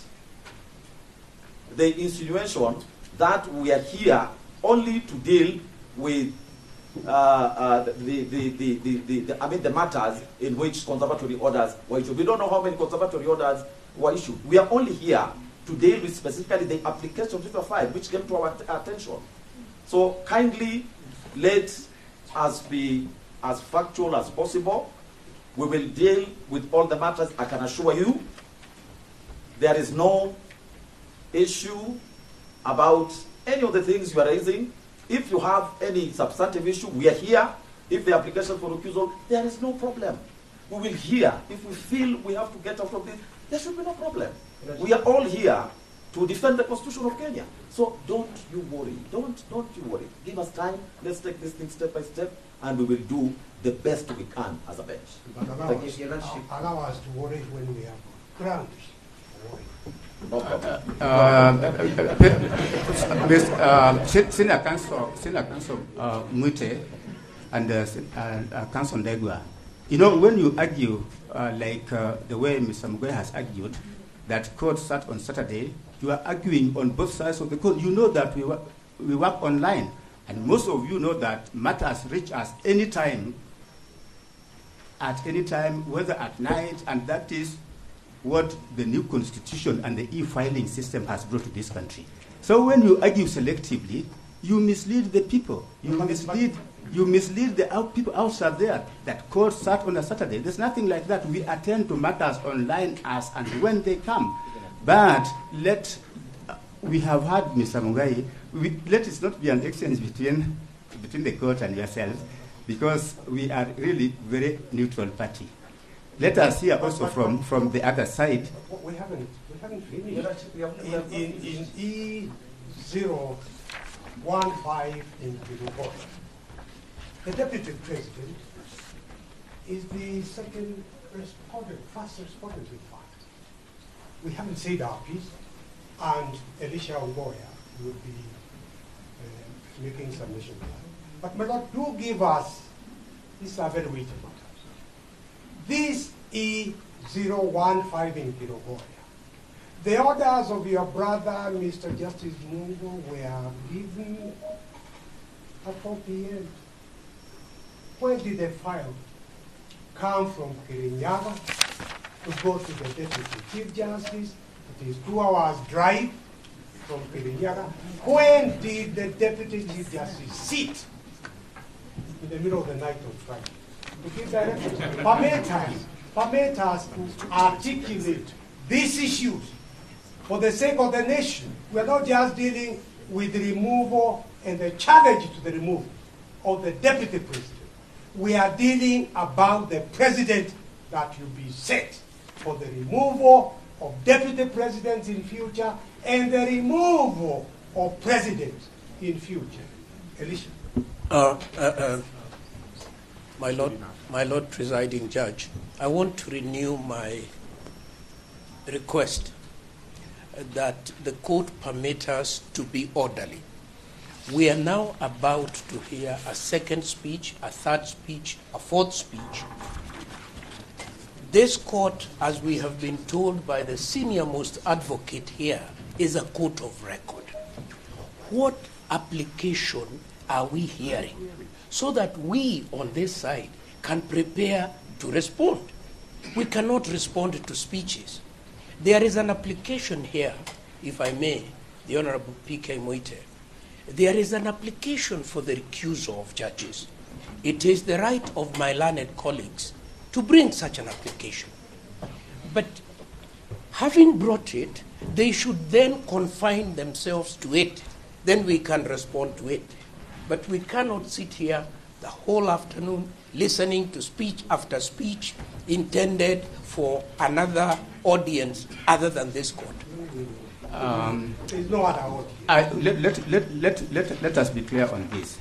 the insinuation that we are here only to deal with the matters in which conservatory orders were issued. We don't know how many conservatory orders were issued. We are only here to deal with specifically the applications which were filed, which came to our attention. So kindly let us be as factual as possible. We will deal with all the matters. I can assure you there is no issue about any of the things you are raising. If you have any substantive issue, we are here. If the application for recusal, there is no problem. We will hear. If we feel we have to get out of this, there should be no problem. We are all here to defend the Constitution of Kenya. So don't you worry. Don't you worry. Give us time. Let's take this thing step by step, and we will do the best we can as a bench. But allow us to worry when we have grounds for worry. No problem. Senior Counsel Mute and Counsel Ndegwa, you know, when you argue the way Mr. Mugabe has argued, that court sat on Saturday, you are arguing on both sides of the court. You know that we work online, and most of you know that matters reach us anytime, at any time, whether at night, and that is what the new constitution and the e-filing system has brought to this country. So when you argue selectively, you mislead the people. You mislead the people outside there that court sat on a Saturday. There's nothing like that. We attend to matters online as and when they come. But we have had Mr. Mugabe. Let it not be an exchange between the court and yourselves, because we are really very neutral party. Let us hear also from the other side. We haven't finished. In E015 in the report, the deputy president is the second respondent, first respondent in fact. We haven't said our piece, and Elisha Ongoya will be making submission. But my Lord, do give us, these are very weighty matters. This E015 in Kirogoya. The orders of your brother, Mr. Justice Mungo, were given at 4 p.m. Where did the file come from Kirinyaga to go to the Deputy Chief Justice? It is 2 hours drive from Kirinyaga. When did the Deputy Chief Justice sit in the middle of the night on Friday to give directions? Permit us to articulate these issues for the sake of the nation. We are not just dealing with the removal and the challenge to the removal of the Deputy President. We are dealing about the President that will be set for the removal of Deputy Presidents in future and the removal of Presidents in future. Elisha. My Lord Presiding Judge, I want to renew my request that the court permit us to be orderly. We are now about to hear a second speech, a third speech, a fourth speech. This court, as we have been told by the senior-most advocate here, is a court of record. What application are we hearing so that we on this side can prepare to respond? We cannot respond to speeches. There is an application here, if I may, the Honorable P.K. Moite, there is an application for the recusal of judges. It is the right of my learned colleagues to bring such an application. But having brought it, they should then confine themselves to it. Then we can respond to it. But we cannot sit here the whole afternoon listening to speech after speech intended for another audience other than this court. There's no other audience. Let us be clear on this.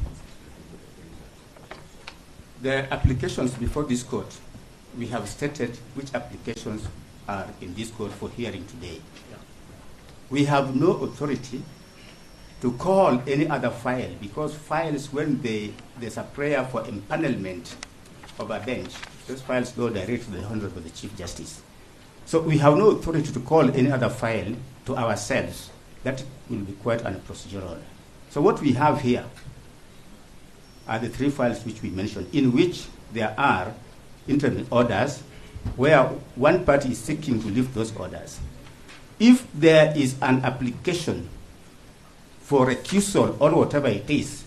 The applications before this court, we have stated which applications are in this court for hearing today. We have no authority to call any other file, because files, when there's a prayer for empanelment of a bench, those files go direct to the Honorable the Chief Justice. So we have no authority to call any other file to ourselves. That will be quite unprocedural. So what we have here are the three files which we mentioned, in which there are interim orders where one party is seeking to lift those orders. If there is an application for recusal or whatever it is,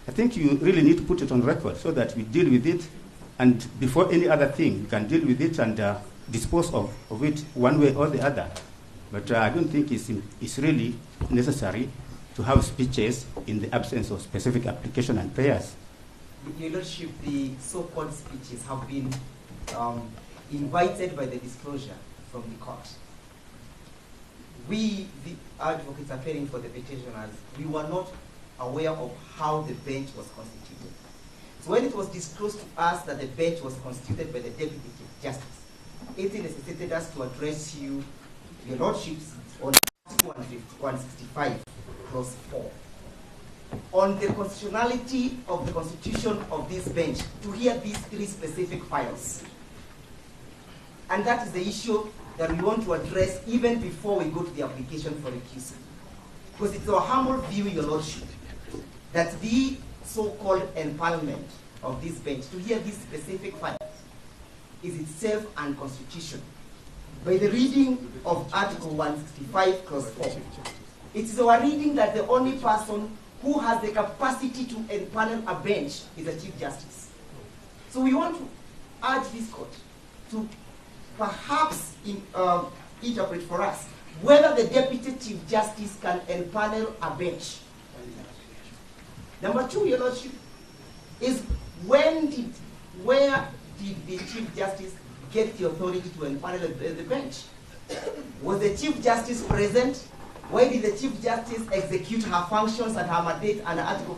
I think you really need to put it on record so that we deal with it, and before any other thing, we can deal with it and dispose of it one way or the other. But I don't think it's really necessary to have speeches in the absence of specific application and prayers. Your Lordship, the so-called speeches have been invited by the disclosure from the court. We, the advocates appearing for the petitioners, we were not aware of how the bench was constituted. So when it was disclosed to us that the bench was constituted by the Deputy Chief Justice, it necessitated us to address you, Your Lordships, on Article 165, Clause 4, on the constitutionality of the constitution of this bench to hear these three specific files. And that is the issue that we want to address even before we go to the application for recusal. Because it's our humble view, Your Lordship, that the so-called empanelment of this bench to hear these specific files is itself unconstitutional. By the reading of Article 165, Clause 4, it is our reading that the only person who has the capacity to empanel a bench is the Chief Justice. So we want to urge this court to perhaps interpret for us whether the Deputy Chief Justice can empanel a bench. Number two, Your Lordship, is where did the Chief Justice get the authority to empanel the bench? Was the Chief Justice present? Why did the Chief Justice execute her functions and her mandate under Article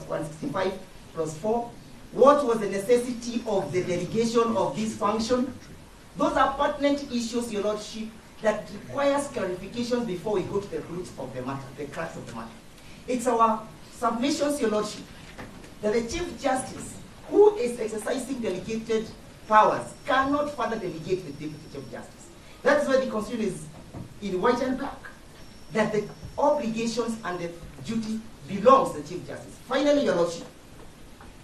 165 plus 4? What was the necessity of the delegation of this function? Those are pertinent issues, Your Lordship, that requires clarification before we go to the roots of the matter, the crux of the matter. It's our submissions, Your Lordship, that the Chief Justice, who is exercising delegated powers, cannot further delegate the Deputy Chief Justice. That is why the Constitution is in white and black, that the obligations and the duty belongs to the Chief Justice. Finally, Your Lordship,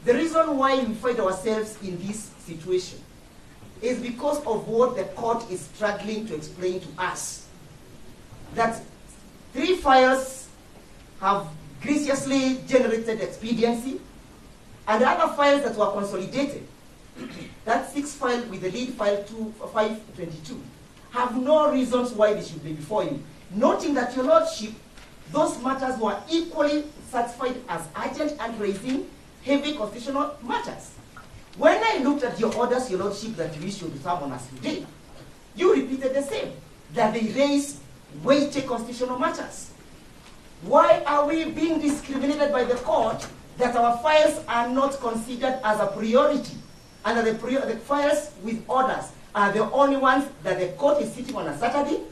the reason why we find ourselves in this situation is because of what the court is struggling to explain to us. That three files have graciously generated expediency, and other files that were consolidated, that 6 file with the lead file 522, have no reasons why they should be before you. Noting that, Your Lordship, those matters were equally certified as urgent and raising heavy constitutional matters. When I looked at your orders, Your Lordship, that you issued to someone as you did, you repeated the same, that they raise weighty constitutional matters. Why are we being discriminated by the court that our files are not considered as a priority, and that the files with orders are the only ones that the court is sitting on a Saturday?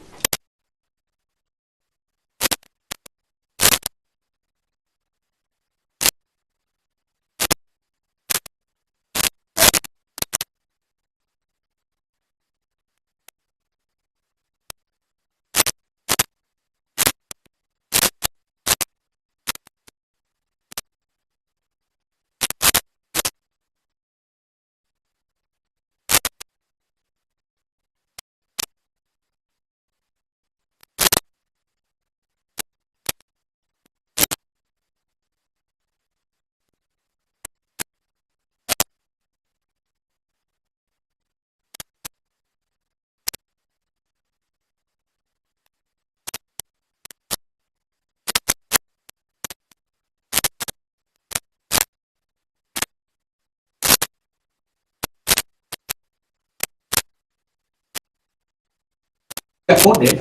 accorded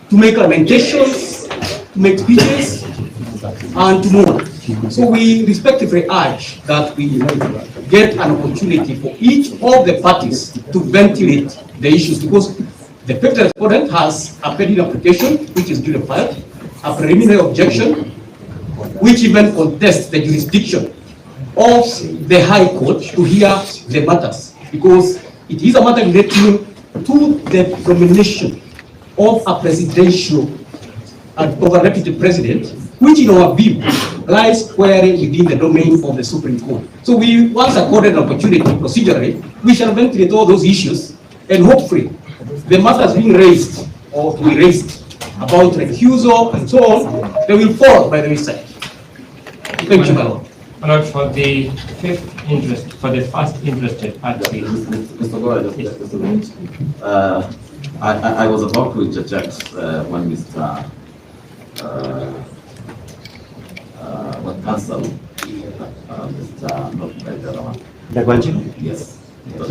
to make lamentations, to make speeches, and to mourn. So we respectively urge that we get an opportunity for each of the parties to ventilate the issues, because the petition respondent has a pending application which is duly filed, a preliminary objection which even contests the jurisdiction of the High Court to hear the matters, because it is a matter relating to the nomination of a presidential and of a deputy president, which in our view lies squarely within the domain of the Supreme Court. So we once accorded an opportunity procedurally, we shall ventilate all those issues, and hopefully the matters being raised or to be raised about recusal and so on, they will fall by the wayside. Thank you, my Lord. My Lord, for the first interested party. Mr. Goya, I was about to interject when Mr. Counsel, yes, was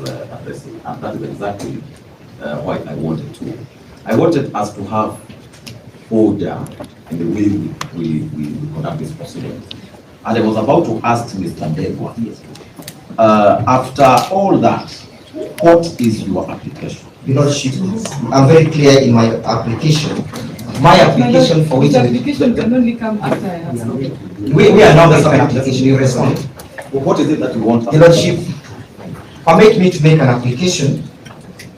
addressing, and that is exactly what I wanted to. I wanted us to have order in the way we conduct this proceeding. And I was about to ask Mr. Ndegwa, after all that, what is your application? Your Lordship, I'm very clear in my application. My application for which the application can only come after I have spoken. We are now the second application. You respond. Well, what is it that you want? Your Lordship, permit me to make an application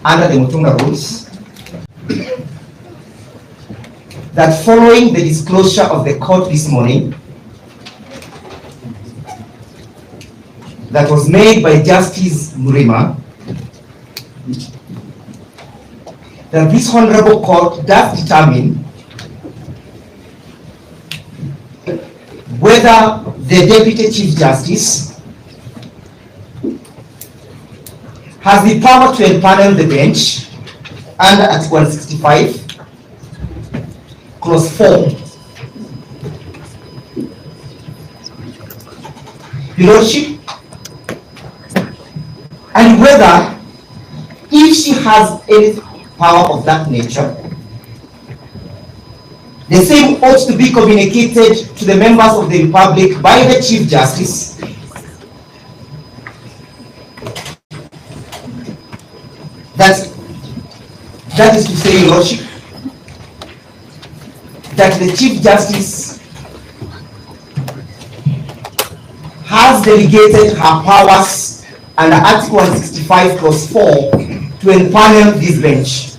under the Mutunga rules that following the disclosure of the court this morning that was made by Justice Murima, that this honorable court does determine whether the Deputy Chief Justice has the power to empanel the bench under Article 165, Clause 4. Your Lordship, and whether, if she has any power of that nature, the same ought to be communicated to the members of the Republic by the Chief Justice, that is to say, Your Lordship, that the Chief Justice has delegated her powers under Article 165 Clause 4 to empanel this bench.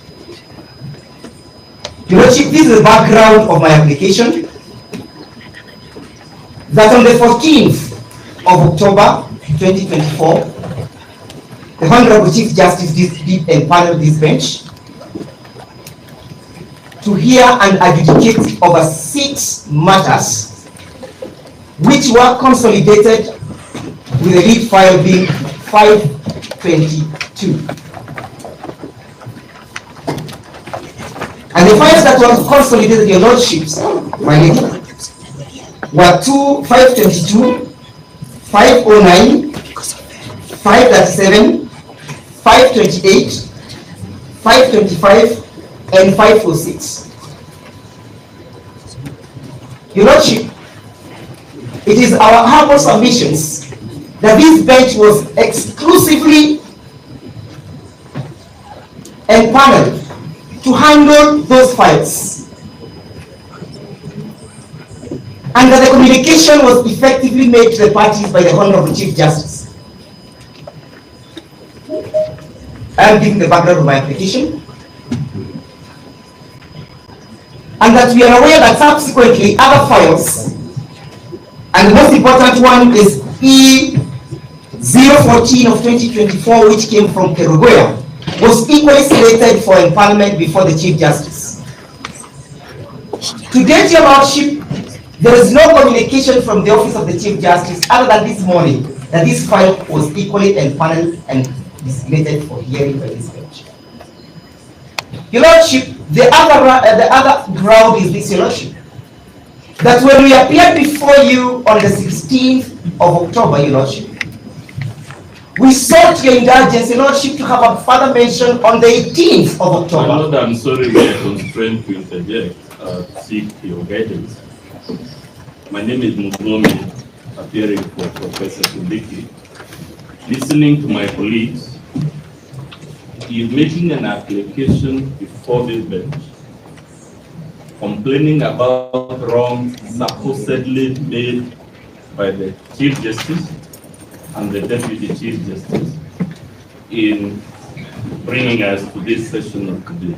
Your Lordship, this is the background of my application. That on the 14th of October 2024, the Honorable Chief Justice did empanel this bench to hear and adjudicate over 6 matters, which were consolidated with the lead file being 522. And the files that were consolidated, Your Lordships, my lady, were 522, 509, 537, 528, 525, and 546. Your Lordship, it is our humble submissions that this bench was exclusively empaneled to handle those files, and that the communication was effectively made to the parties by the Honorable Chief Justice. I am giving the background of my application, and that we are aware that subsequently other files, and the most important one is E014 of 2024, which came from Kerugoya, was equally slated for empanelment before the Chief Justice. To date, Your Lordship, there is no communication from the Office of the Chief Justice other than this morning that this file was equally empaneled and designated for hearing by this bench. Your Lordship, the other ground is this, Your Lordship, that when we appeared before you on the 16th of October, Your Lordship, We sought your indulgence, Your Lordship, to have a further mention on the 18th of October. My Lord, I'm sorry we are constrained to interject, seek your guidance. My name is Mugomi, appearing for Professor Kindiki. Listening to my colleagues, he is making an application before this bench, complaining about wrongs supposedly made by the Chief Justice and the Deputy Chief Justice in bringing us to this session of today.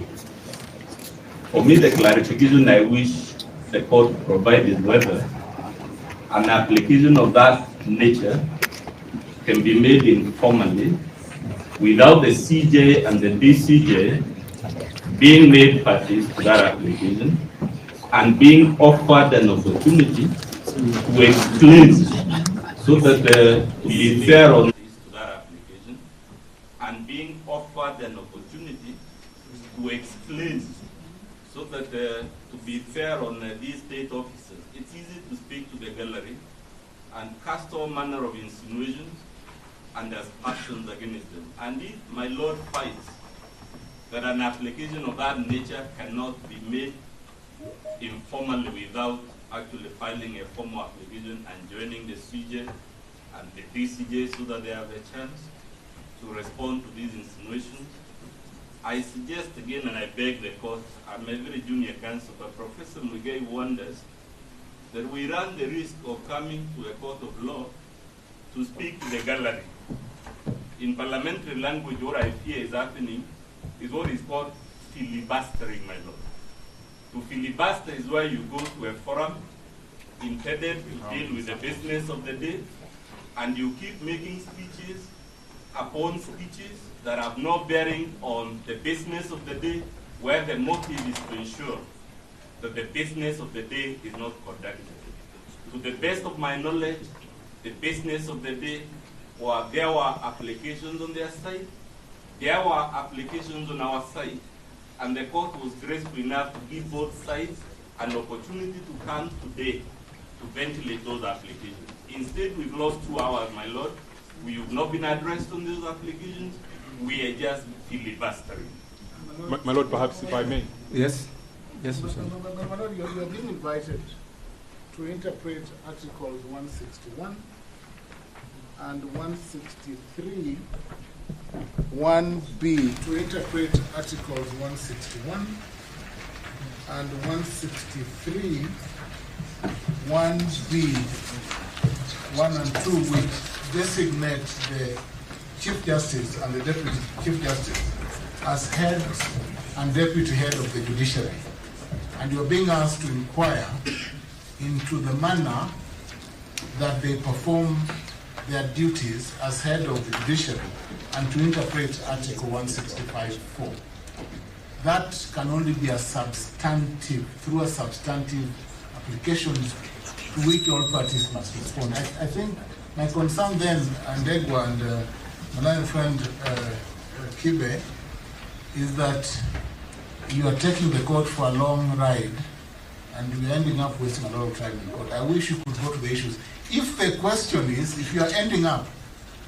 For me, the clarification I wish the court provided whether an application of that nature can be made informally without the CJ and the DCJ being made parties to that application and being offered an opportunity to explain so that to be fair on that application and being offered an opportunity to explain so that to be fair on these state officers. It's easy to speak to the gallery and cast all manner of insinuations and aspersions against them. And if my Lord finds that an application of that nature cannot be made informally without actually filing a formal application and joining the CJ and the DCJ so that they have a chance to respond to these insinuations, I suggest again, and I beg the court, I'm a very junior counsel, but Professor Mugai wonders that we run the risk of coming to a court of law to speak to the gallery. In parliamentary language, what I fear is happening is what is called filibustering, my lord. To filibuster is where you go to a forum intended to deal with the business of the day, and you keep making speeches upon speeches that have no bearing on the business of the day, where the motive is to ensure that the business of the day is not conducted. To the best of my knowledge, the business of the day, there were applications on their side, there were applications on our side, and the court was graceful enough to give both sides an opportunity to come today to ventilate those applications. Instead, we've lost 2 hours, my lord. We have not been addressed on those applications. We are just filibustering. My lord, perhaps if I may. Yes. Yes, My lord, you are being invited to interpret Articles 161 and 163, 1B, to interpret Articles 161 and 163, 1B, 1 and 2, which designate the Chief Justice and the Deputy Chief Justice as head and deputy head of the judiciary. And you're being asked to inquire into the manner that they perform their duties as head of the judiciary and to interpret Article 165(4). That can only be a substantive, through a substantive application to which all parties must respond. I think my concern then, Ndegwa and my lion friend Kibe, is that you are taking the court for a long ride and we are ending up wasting a lot of time in court. I wish you could go to the issues. If the question is, if you are ending up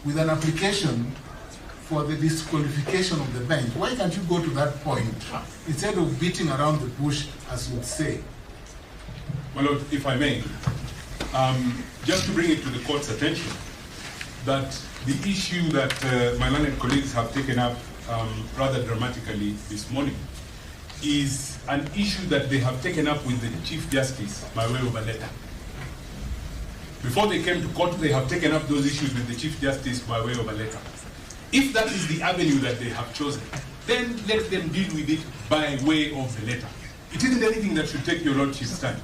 with an application for the disqualification of the bench, why can't you go to that point instead of beating around the bush, as you would say? My lord, if I may, just to bring it to the court's attention, that the issue that my learned colleagues have taken up rather dramatically this morning is an issue that they have taken up with the Chief Justice by way of a letter. Before they came to court, they have taken up those issues with the Chief Justice by way of a letter. If that is the avenue that they have chosen, then let them deal with it by way of the letter. It isn't anything that should take your lordship's stand.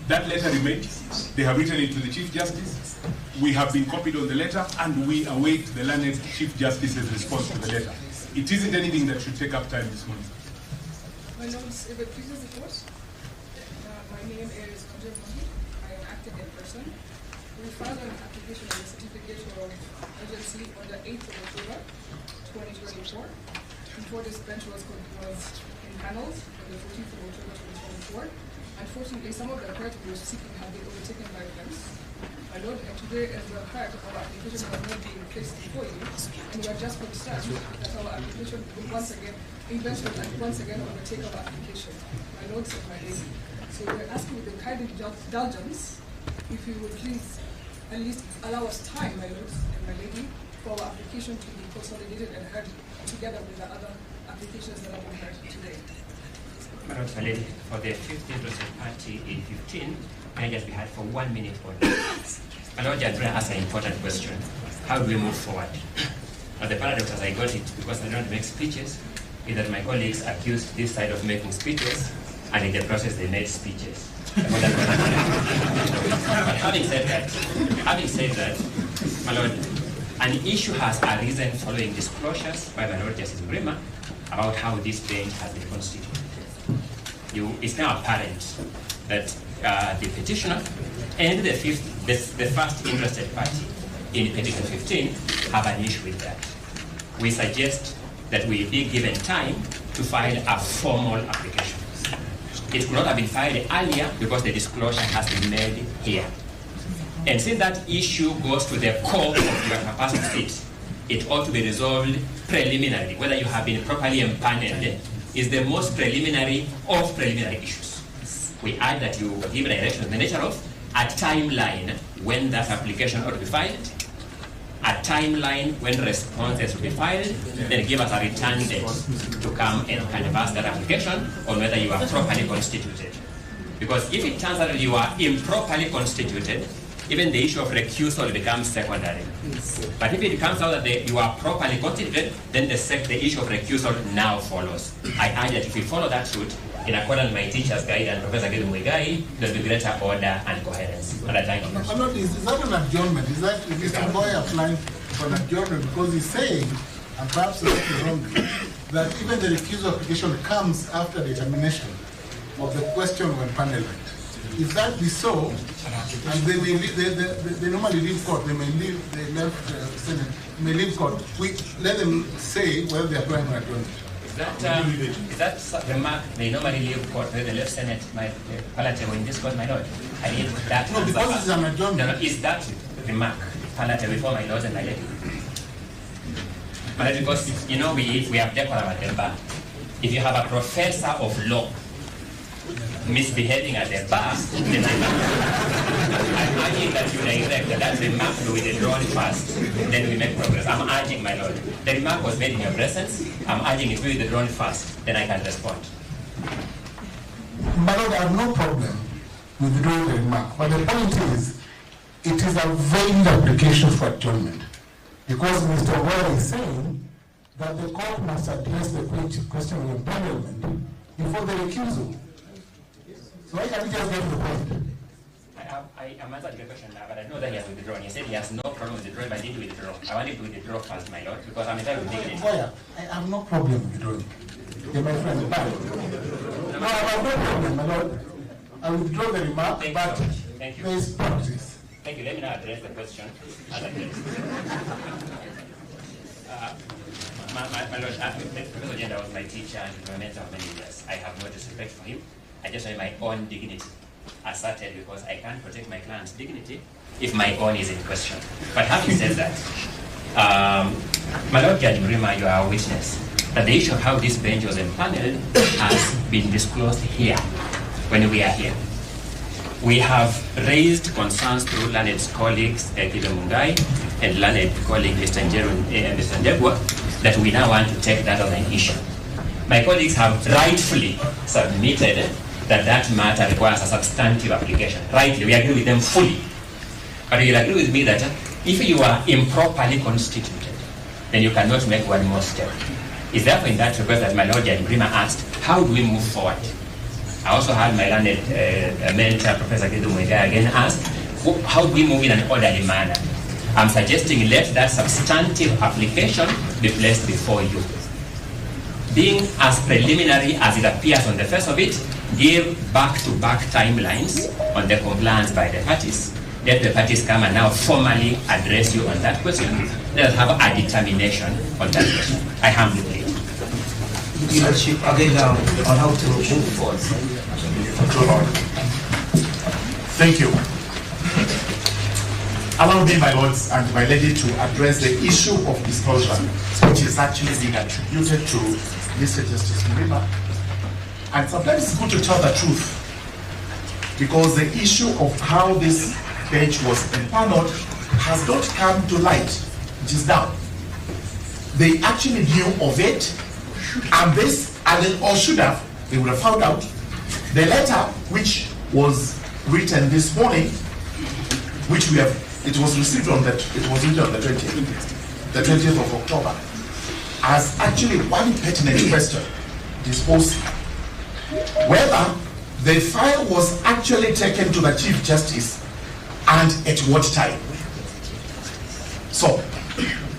That letter remains. They have written it to the Chief Justice. We have been copied on the letter, and we await the learned Chief Justice's response to the letter. It isn't anything that should take up time this morning. My lords, if it pleases the court, my name is Kindiki. I am acting in person. We filed an application of a certificate of urgency on the 8th of October, 2024. Before this bench was in panels on the 14th of October, 2024. Unfortunately, some of the credit we were seeking have been overtaken by events. My Lord, and today, as you have heard, our application has not been placed before you, and we are just concerned that our application will once again, events will once again overtake our application. My Lords and my Lady. So we're asking with the kind indulgence, if you would please at least allow us time, my Lords and my Lady, for our application to be consolidated and heard together with the other applications that have been heard today. Madam Lady, for the 5th interested party in 15, can I just be heard for 1 minute only? My Lord Judge asked an important question. How do we move forward? Now the paradox as I got it, because I don't make speeches, is that my colleagues accused this side of making speeches, and in the process they made speeches. But having said that, my Lord, an issue has arisen following disclosures by my Lord Justice Mrima about how this bench has been constituted. It's now apparent that the petitioner and the first interested party in petition 15 have an issue with that. We suggest that we be given time to file a formal application. It could not have been filed earlier because the disclosure has been made here. And since that issue goes to the core of your capacity seat, it ought to be resolved preliminarily. Whether you have been properly empaneled is the most preliminary of preliminary issues. We add that you give direction of the nature of a timeline when that application ought to be filed, a timeline when responses will be filed, then give us a return date to come and canvass that application on whether you are properly constituted. Because if it turns out that you are improperly constituted, even the issue of recusal becomes secondary. But if it comes out that you are properly constituted, then the issue of recusal now follows. I urge that if we follow that route, in accordance with my teacher's guide and Professor Gideon Muigai, there will be greater order and coherence. And I thank you. Is that an adjournment? Is that Mr. Boy applying for an adjournment? Because he's saying, and perhaps wrongly, that even the recusal application comes after the termination of the question when panelized. If that be so, and they may leave, they normally leave court, they may leave, they left Senate, may leave court. We let them say whether they are applying for adjournment. Is that remark, they normally leave court, whether the left Senate, my palatable in this court, my Lord? I need that. No, because it's an adjournment. No, is that remark palatable before my Lord and my Lady? But because, you know, we have decorum at the bar. If you have a professor of law misbehaving at the bar, then I'm urging that you direct that remark to be withdrawn first, then we make progress. I'm urging, my Lord. The remark was made in your presence. I'm urging it to be withdrawn first, then I can respond. My Lord, I have no problem with withdrawing the remark, but the point is, it is a vague application for adjournment. Because Mr. Boyer is saying that the court must address the question of empanelment before the recusal. So why can't we just get to the point? I am answering the question now, but I know that he has withdrawn. He said he has no problem with withdrawing, but I need to withdraw. I want him to withdraw first, my Lord, because I'm entitled to dignity. Boyer, I have no problem with withdrawing. Okay, my friend, bye. No, I have no problem, my Lord. I withdraw the remark, but there is practice. Thank you. Let me now address the question as a case. My Lord, Professor Jenda was my teacher and my mentor for many years. I have no disrespect for him. I just want my own dignity asserted because I can't protect my client's dignity if my own is in question. But having said that, my Lord Judge Mrima, you are a witness that the issue of how this bench was empaneled has been disclosed here when we are here. We have raised concerns through learned colleagues, Gideon Muigai, and learned colleague, Mr. Njegwa, that we now want to take that as an issue. My colleagues have rightfully submitted that matter requires a substantive application. Rightly, we agree with them fully. But you'll agree with me that if you are improperly constituted, then you cannot make one more step. It's therefore in that request that my Lord Judge Mrima asked, how do we move forward? I also had my learned mentor, Professor Gideon Muigai, again ask, how do we move in an orderly manner? I'm suggesting let that substantive application be placed before you. Being as preliminary as it appears on the face of it, give back-to-back timelines on the compliance by the parties. Let the parties come and now formally address you on that question. Let us have a determination on that question. I humbly plead. Leadership again on how to move forward. Thank you. Allow me, my lords and my lady, to address the issue of disclosure, which is actually being attributed to Mr. Justice Murima. And sometimes it's good to tell the truth, because the issue of how this bench was empaneled has not come to light. It is now. They actually knew of it, and this, or should have, they would have found out. The letter which was written this morning, which we have, it was received on that, it was written on the 20th of October, as actually one pertinent question disposed whether the file was actually taken to the Chief Justice and at what time. So,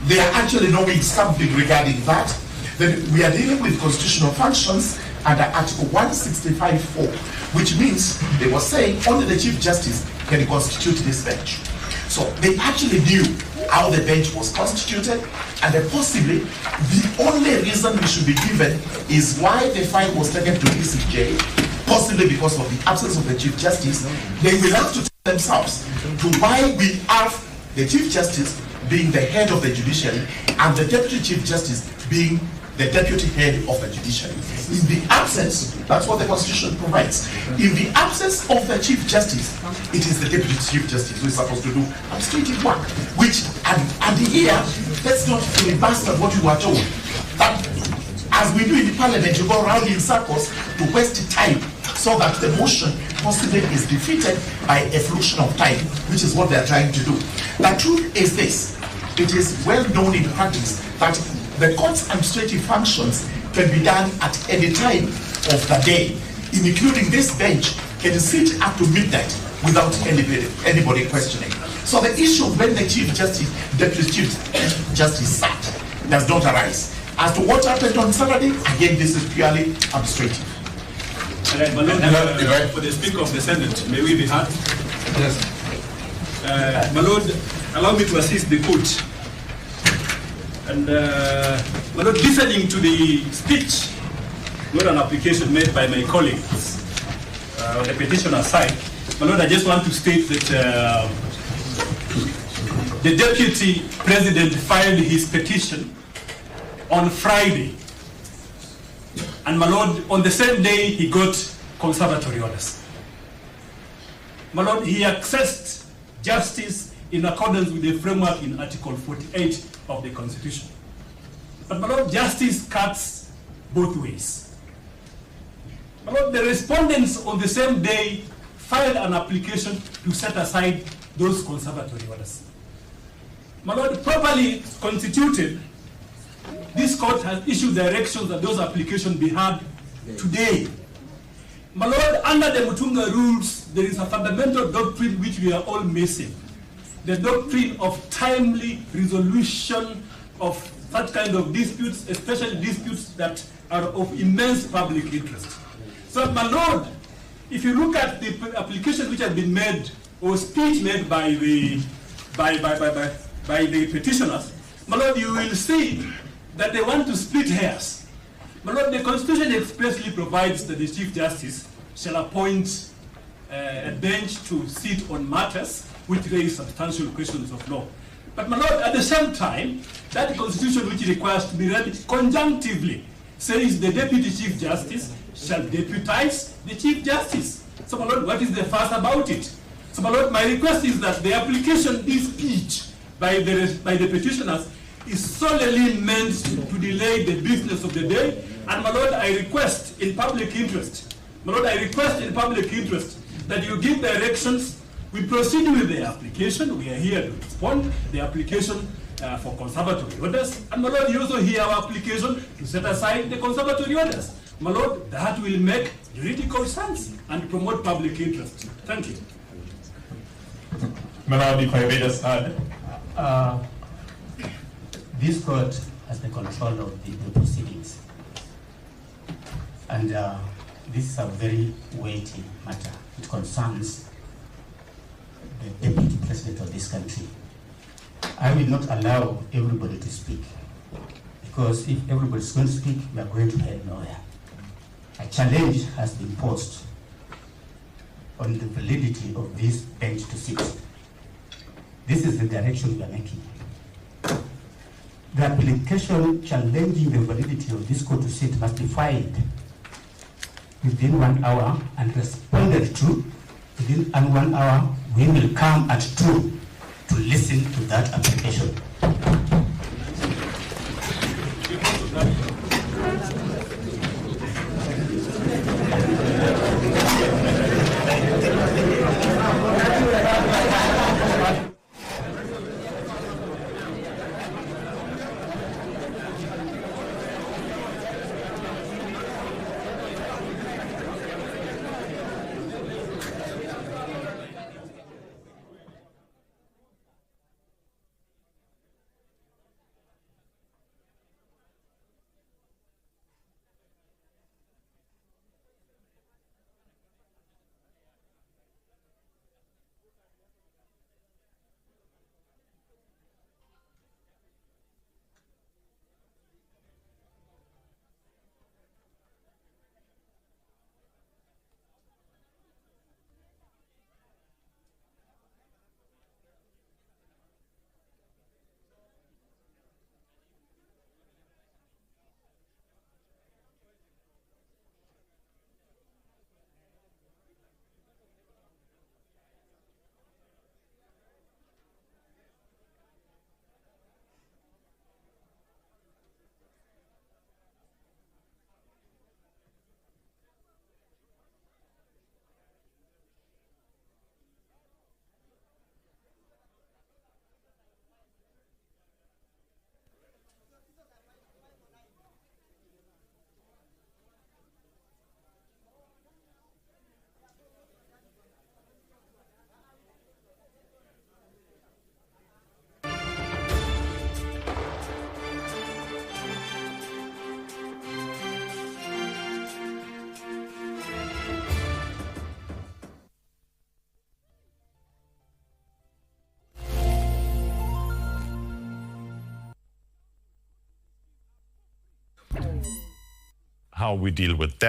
they are actually knowing something regarding that. Then we are dealing with constitutional functions under Article 165(4), which means they were saying only the Chief Justice can constitute this bench. So they actually knew how the bench was constituted, and then possibly the only reason we should be given is why the file was taken to ECJ, possibly because of the absence of the Chief Justice. They will have to tell themselves to why we have the Chief Justice being the head of the judiciary and the Deputy Chief Justice being the deputy head of the judiciary. In the absence, that's what the Constitution provides. In the absence of the Chief Justice, it is the Deputy Chief Justice who is supposed to do administrative work, which, and here, let's not filibuster what you are told. That, as we do in the Parliament, you go around in circles to waste time so that the motion possibly is defeated by a fraction of time, which is what they are trying to do. The truth is this: it is well known in practice that the court's administrative functions can be done at any time of the day, including this bench can sit up to midnight without anybody questioning. So the issue of when the Chief Justice, Deputy Chief Justice sat does not arise. As to what happened on Saturday, again, this is purely administrative. My Lord, for the Speaker of the Senate, may we be heard? Yes. My Lord, allow me to assist the court. And my Lord, listening to the speech, not an application made by my colleagues on the petitioner side, my Lord, I just want to state that the Deputy President filed his petition on Friday. And my Lord, on the same day, he got conservatory orders. My Lord, he accessed justice in accordance with the framework in Article 48 of the Constitution. But my Lord, justice cuts both ways. My Lord, the respondents on the same day filed an application to set aside those conservatory orders. My Lord, properly constituted, this court has issued directions that those applications be heard today. My Lord, under the Mutunga rules, there is a fundamental doctrine which we are all missing. The doctrine of timely resolution of such kind of disputes, especially disputes that are of immense public interest. So, my Lord, if you look at the applications which have been made, or speech made by the petitioners, my Lord, you will see that they want to split hairs. My Lord, the Constitution expressly provides that the Chief Justice shall appoint a bench to sit on matters which raise substantial questions of law. But my Lord, at the same time, that Constitution which requires to be read conjunctively says the Deputy Chief Justice shall deputize the Chief Justice. So my Lord, what is the fuss about it? So my Lord, my request is that the application, this speech by the petitioners is solely meant to delay the business of the day. And my Lord, I request in public interest, my Lord, I request in public interest that you give directions. We proceed with the application. We are here to respond the application for conservatory orders. And my Lord, you also hear our application to set aside the conservatory orders. My Lord, that will make juridical sense and promote public interest. Thank you. My Lord, if I may just add, this court has the control of the proceedings. And this is a very weighty matter. It concerns the Deputy President of this country. I will not allow everybody to speak, because if everybody is going to speak, we are going to head nowhere. A challenge has been posed on the validity of this bench to sit. This is the direction we are making. The application challenging the validity of this court to sit must be filed within 1 hour and responded to within 1 hour. We will come at 2 to listen to that application. How we deal with that.